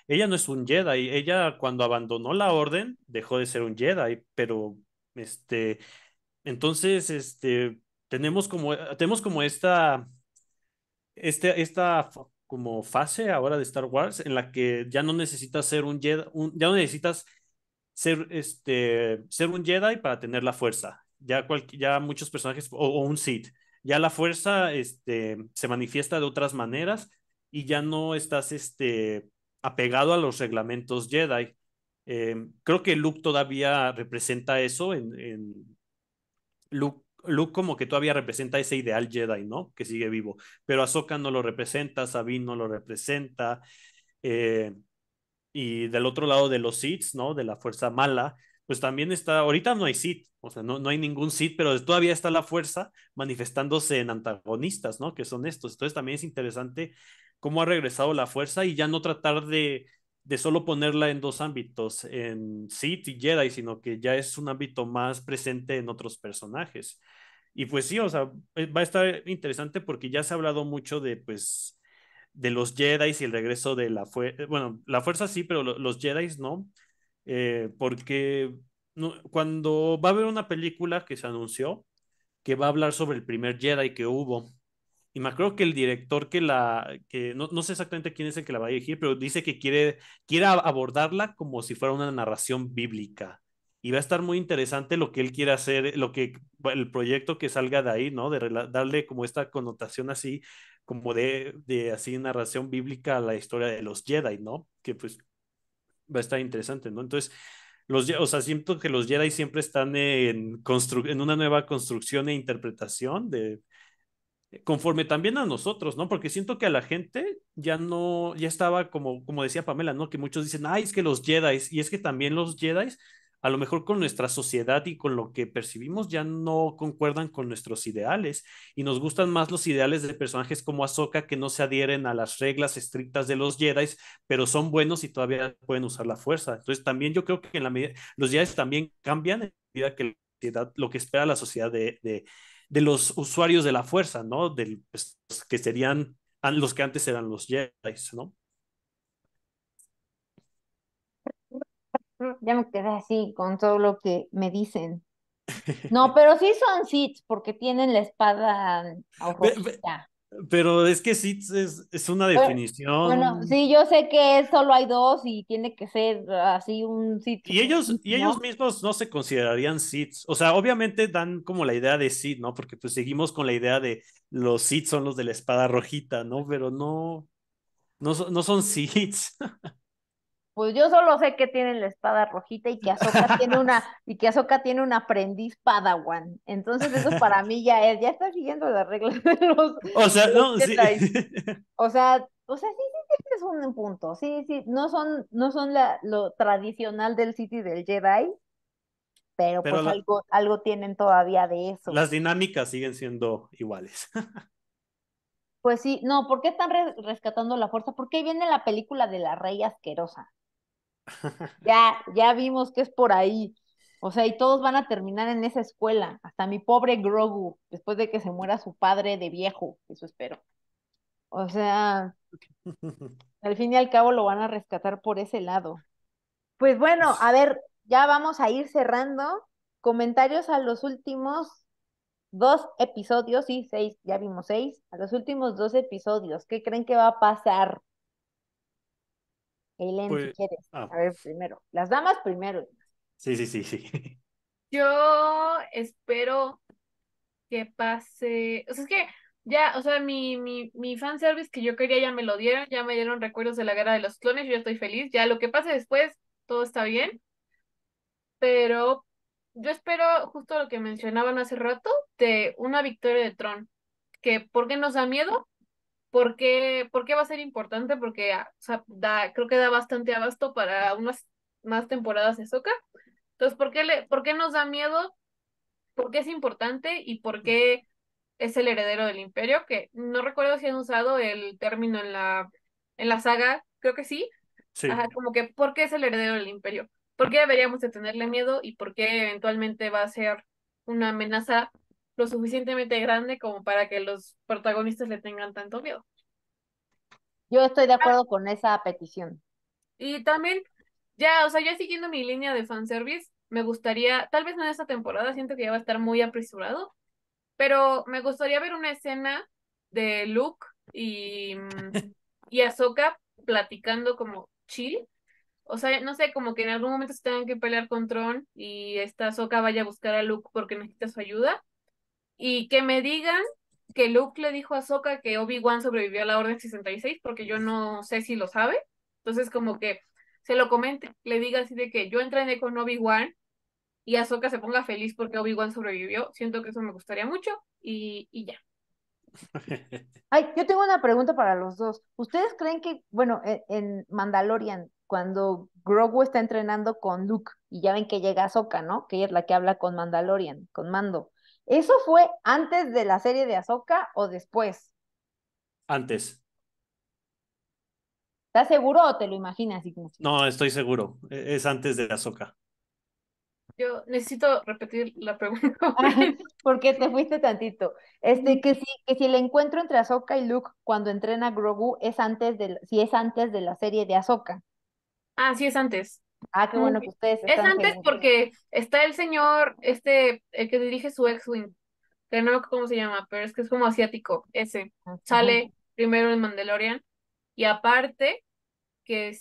ella no es un Jedi. Ella cuando abandonó la orden dejó de ser un Jedi, pero este, entonces, tenemos como como fase ahora de Star Wars en la que ya no necesitas ser un Jedi, ya no necesitas ser un Jedi para tener la fuerza. Ya muchos personajes, o un Sith, ya la fuerza, se manifiesta de otras maneras y ya no estás, apegado a los reglamentos Jedi. Creo que Luke todavía representa eso Luke como que todavía representa ese ideal Jedi, ¿no? Que sigue vivo. Pero Ahsoka no lo representa, Sabine no lo representa. eh, y del otro lado de los Sith, ¿no? De la fuerza mala, pues también está, ahorita no hay Sith, o sea, no hay ningún Sith, pero todavía está la fuerza manifestándose en antagonistas, ¿no? Que son estos. Entonces también es interesante cómo ha regresado la fuerza y ya no tratar de solo ponerla en dos ámbitos, en Sith y Jedi, sino que ya es un ámbito más presente en otros personajes. Y pues sí, o sea, va a estar interesante porque ya se ha hablado mucho de, pues, de los Jedi y el regreso de la fuerza. Bueno, la fuerza sí, pero los Jedi no. Porque no, cuando va a haber una película que se anunció que va a hablar sobre el primer Jedi que hubo, y me acuerdo que el director que no sé exactamente quién es el que la va a dirigir, pero dice que quiere abordarla como si fuera una narración bíblica. Y va a estar muy interesante lo que él quiere hacer, el proyecto que salga de ahí, ¿no? Darle como esta connotación así, como de así narración bíblica a la historia de los Jedi, ¿no? Que pues va a estar interesante, ¿no? Entonces, o sea, siento que los Jedi siempre están en una nueva construcción e interpretación conforme también a nosotros, ¿no? Porque siento que a la gente ya no, ya estaba como decía Pamela, ¿no? Que muchos dicen, ay, es que los Jedi, y es que también los Jedi, a lo mejor con nuestra sociedad y con lo que percibimos, ya no concuerdan con nuestros ideales, y nos gustan más los ideales de personajes como Ahsoka que no se adhieren a las reglas estrictas de los Jedi, pero son buenos y todavía pueden usar la fuerza. Entonces, también yo creo que en la medida, los Jedi también cambian en medida que la sociedad, lo que espera la sociedad de los usuarios de la fuerza, ¿no? Pues, que serían los que antes eran los Jedi, ¿no? Ya me quedé así con todo lo que me dicen. No, pero sí son Sith porque tienen la espada rojita. Pero es que sí es una Pero, bueno, definición. sí, yo sé que solo hay dos y tiene que ser así un Sith, Y ellos ¿no? mismos no se considerarían Sith. O sea, obviamente dan como la idea de Sith, ¿no? Porque pues seguimos con la idea de los Sith son los de la espada rojita, ¿no? Pero no son Sith. Pues yo solo sé que tienen la espada rojita y que Ahsoka tiene una aprendiz Padawan. Entonces eso para mí ya está siguiendo las reglas O sea, de los no, sí. Jedi. Sí, tienes un punto. Sí, sí, no son lo tradicional del Sith y del Jedi, pero Pero pues algo tienen todavía de eso. las dinámicas siguen siendo iguales. Pues sí, no, ¿por qué están rescatando la fuerza? Porque ahí viene la película de la Rey Asquerosa. Ya vimos que es por ahí. O sea, y todos van a terminar en esa escuela. Hasta mi pobre Grogu, después de que se muera su padre de viejo, eso espero. O sea, al fin y al cabo lo van a rescatar por ese lado. Pues bueno, a ver, ya vamos a ir cerrando. Comentarios a los últimos dos episodios, sí, seis, ya vimos seis. A los últimos dos episodios, ¿qué creen que va a pasar? Eileen, si Pues, quieres. ah, A ver, primero. Las damas primero. sí, sí, sí, sí. Yo espero que pase. O sea, es que ya, o sea, mi fanservice que yo quería ya me lo dieron, ya me dieron recuerdos de la Guerra de los Clones, yo ya estoy feliz. Ya lo que pase después, todo está bien. Pero yo espero justo lo que mencionaban hace rato de una victoria de Tron. Que ¿por qué nos da miedo? ¿Por qué va a ser importante? Porque o sea, creo que da bastante abasto para unas más temporadas de Soca. Entonces, ¿por qué nos da miedo? ¿Por qué es importante? ¿Y por qué es el heredero del imperio? Que no recuerdo si han usado el término en la saga, creo que sí. Sí. Ajá, como que ¿por qué es el heredero del imperio? ¿Por qué deberíamos de tenerle miedo? ¿Y por qué eventualmente va a ser una amenaza lo suficientemente grande como para que los protagonistas le tengan tanto miedo? Yo estoy de acuerdo con esa petición. Y también, ya, o sea, ya siguiendo mi línea de fanservice, me gustaría, tal vez no en esta temporada, siento que ya va a estar muy apresurado, pero me gustaría ver una escena de Luke y Ahsoka platicando como chill. O sea, no sé, como que en algún momento se tengan que pelear con Tron y esta Ahsoka vaya a buscar a Luke porque necesita su ayuda. Y que me digan que Luke le dijo a Ahsoka que Obi-Wan sobrevivió a la Orden 66 porque yo no sé si lo sabe. Entonces, como que se lo comente, le diga así de que yo entrené con Obi-Wan y Ahsoka se ponga feliz porque Obi-Wan sobrevivió. Siento que eso me gustaría mucho y ya. Ay, yo tengo una pregunta para los dos. ¿Ustedes creen que, bueno, en Mandalorian, cuando Grogu está entrenando con Luke, y ya ven que llega Ahsoka, ¿no? Que ella es la que habla con Mandalorian, con Mando. ¿Eso fue antes de la serie de Ahsoka o después? Antes. ¿Estás seguro o te lo imaginas, Ignacio? No, estoy seguro. Es antes de Ahsoka. Yo necesito repetir la pregunta porque Porque te fuiste tantito. Que si el encuentro entre Ahsoka y Luke cuando entrena a Grogu es antes si es antes de la serie de Ahsoka. Ah, sí, es antes. Ah, qué Mm, bueno que ustedes Es están antes seguros. porque está el señor, el que dirige su X-Wing, que no me acuerdo cómo se llama, pero es que es como asiático, ese. Ujú. Sale primero en Mandalorian y aparte que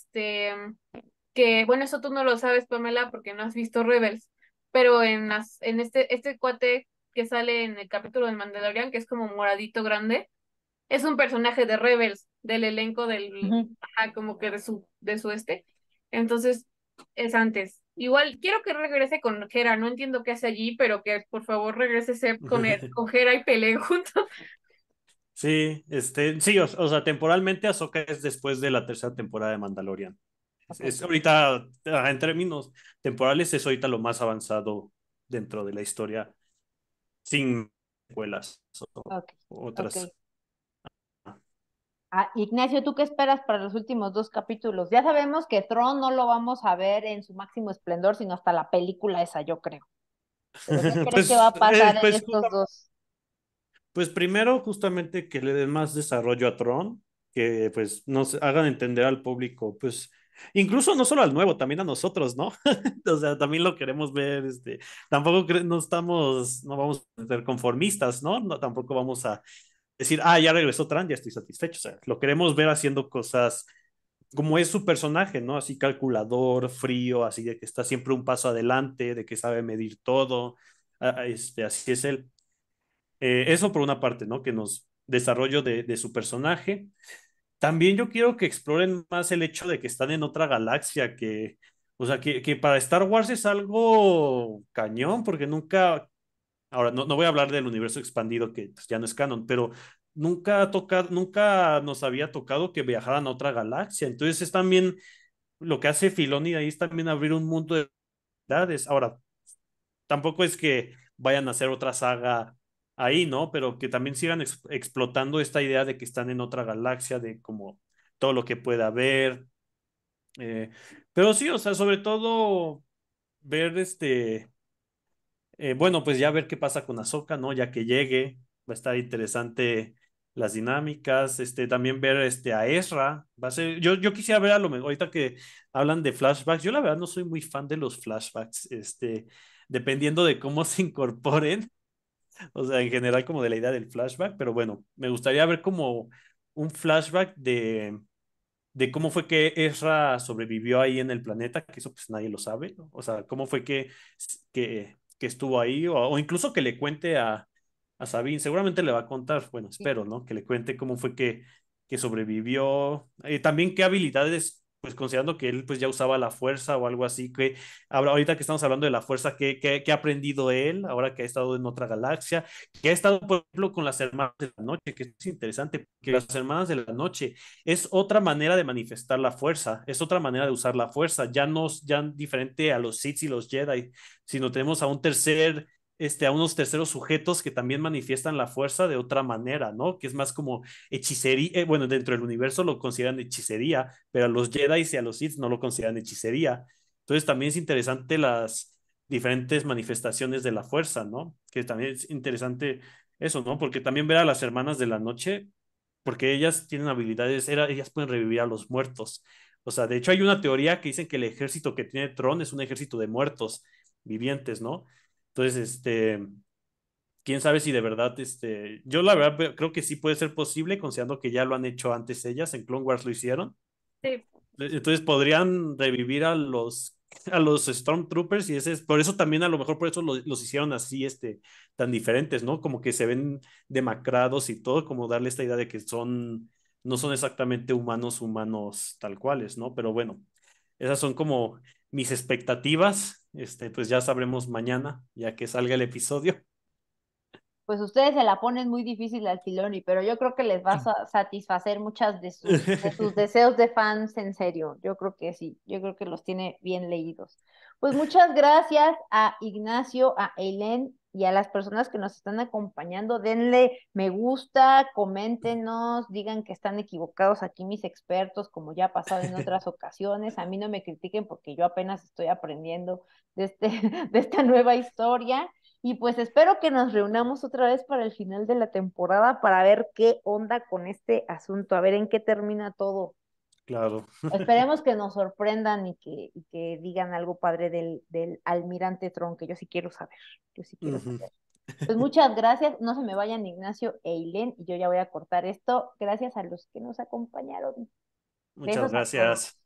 bueno, eso tú no lo sabes, Pamela, porque no has visto Rebels, pero en este cuate que sale en el capítulo del Mandalorian, que es como moradito grande, es un personaje de Rebels, del elenco Ujú. ajá, como que entonces es antes. Igual quiero que regrese con Hera, no entiendo qué hace allí, pero que por favor regrese Seb con Hera y peleen juntos. Sí, sí, o sea, temporalmente Ahsoka es después de la tercera temporada de Mandalorian. Ok, Es ahorita, en términos temporales, es ahorita lo más avanzado dentro de la historia, sin secuelas ok, o ok. otras. Ah, Ignacio, ¿tú qué esperas para los últimos dos capítulos? Ya sabemos que Tron no lo vamos a ver en su máximo esplendor, sino hasta la película esa, yo creo. ¿Pero qué crees que va a pasar en estos dos? Pues primero, justamente que le den más desarrollo a Tron, que pues nos hagan entender al público, pues incluso no solo al nuevo, también a nosotros, ¿no? O sea, también lo queremos ver, tampoco no vamos a ser conformistas, ¿no? No, tampoco vamos a decir, ya regresó Tron, ya estoy satisfecho. O sea, lo queremos ver haciendo cosas como es su personaje, ¿no? Así calculador, frío, así de que está siempre un paso adelante, de que sabe medir todo, así es él. Eso por una parte, ¿no? Que nos desarrollo de su personaje. También yo quiero que exploren más el hecho de que están en otra galaxia, o sea, que para Star Wars es algo cañón, porque nunca, ahora no voy a hablar del universo expandido que pues, ya no es canon, pero nunca nos había tocado que viajaran a otra galaxia. Entonces es también lo que hace Filoni ahí es también abrir un mundo de realidades. Ahora, tampoco es que vayan a hacer otra saga ahí, ¿no? Pero que también sigan explotando esta idea de que están en otra galaxia, de como todo lo que pueda haber. eh, pero sí, o sea, sobre todo ver bueno, pues ya ver qué pasa con Ahsoka, ¿no? Ya que llegue, va a estar interesante las dinámicas, también ver a Ezra, va a ser, yo quisiera ver a lo mejor, ahorita que hablan de flashbacks, yo la verdad no soy muy fan de los flashbacks, dependiendo de cómo se incorporen, o sea, en general como de la idea del flashback, pero bueno, me gustaría ver como un flashback de cómo fue que Ezra sobrevivió ahí en el planeta, que eso pues nadie lo sabe, ¿no? O sea, cómo fue que estuvo ahí, o incluso que le cuente a Sabine, seguramente le va a contar, bueno, espero, ¿no? Que le cuente cómo fue que sobrevivió, también qué habilidades, pues considerando que él pues ya usaba la fuerza o algo así, que ahorita que estamos hablando de la fuerza, ¿qué ha aprendido él ahora que ha estado en otra galaxia? Que ha estado, por ejemplo, con las hermanas de la noche, que es interesante, que las hermanas de la noche es otra manera de manifestar la fuerza, es otra manera de usar la fuerza, ya diferente a los Sith y los Jedi, sino tenemos a unos terceros sujetos que también manifiestan la fuerza de otra manera, ¿no? Que es más como hechicería, bueno, dentro del universo lo consideran hechicería, pero a los Jedi y a los Sith no lo consideran hechicería. Entonces también es interesante las diferentes manifestaciones de la fuerza, ¿no? Que también es interesante eso, ¿no? Porque también ver a las hermanas de la noche porque ellas tienen habilidades, ellas pueden revivir a los muertos. O sea, de hecho hay una teoría que dicen que el ejército que tiene Tron es un ejército de muertos vivientes, ¿no? Entonces, quién sabe si de verdad, yo la verdad creo que sí puede ser posible, considerando que ya lo han hecho antes ellas, en Clone Wars lo hicieron. Sí, Entonces podrían revivir a los Stormtroopers y por eso también a lo mejor por eso los hicieron así, tan diferentes, ¿no? Como que se ven demacrados y todo, como darle esta idea de que no son exactamente humanos tal cuales, ¿no? Pero bueno, esas son como mis expectativas, pues ya sabremos mañana, ya que salga el episodio. Pues ustedes se la ponen muy difícil al Filoni, pero yo creo que les va a satisfacer muchas de sus deseos de fans en serio. Yo creo que sí, yo creo que los tiene bien leídos. Pues muchas gracias a Ignacio, a Eileen y a las personas que nos están acompañando. Denle me gusta, coméntenos, digan que están equivocados aquí mis expertos, como ya ha pasado en otras ocasiones. A mí no me critiquen porque yo apenas estoy aprendiendo de, de esta nueva historia. Y pues espero que nos reunamos otra vez para el final de la temporada para ver qué onda con este asunto, a ver en qué termina todo. Claro. Esperemos que nos sorprendan y que digan algo padre del almirante Tron, que yo sí quiero saber, yo sí quiero Ujú. saber. Pues muchas gracias, no se me vayan Ignacio e Ilén, y yo ya voy a cortar esto. Gracias a los que nos acompañaron. Muchas Besos a todos. gracias.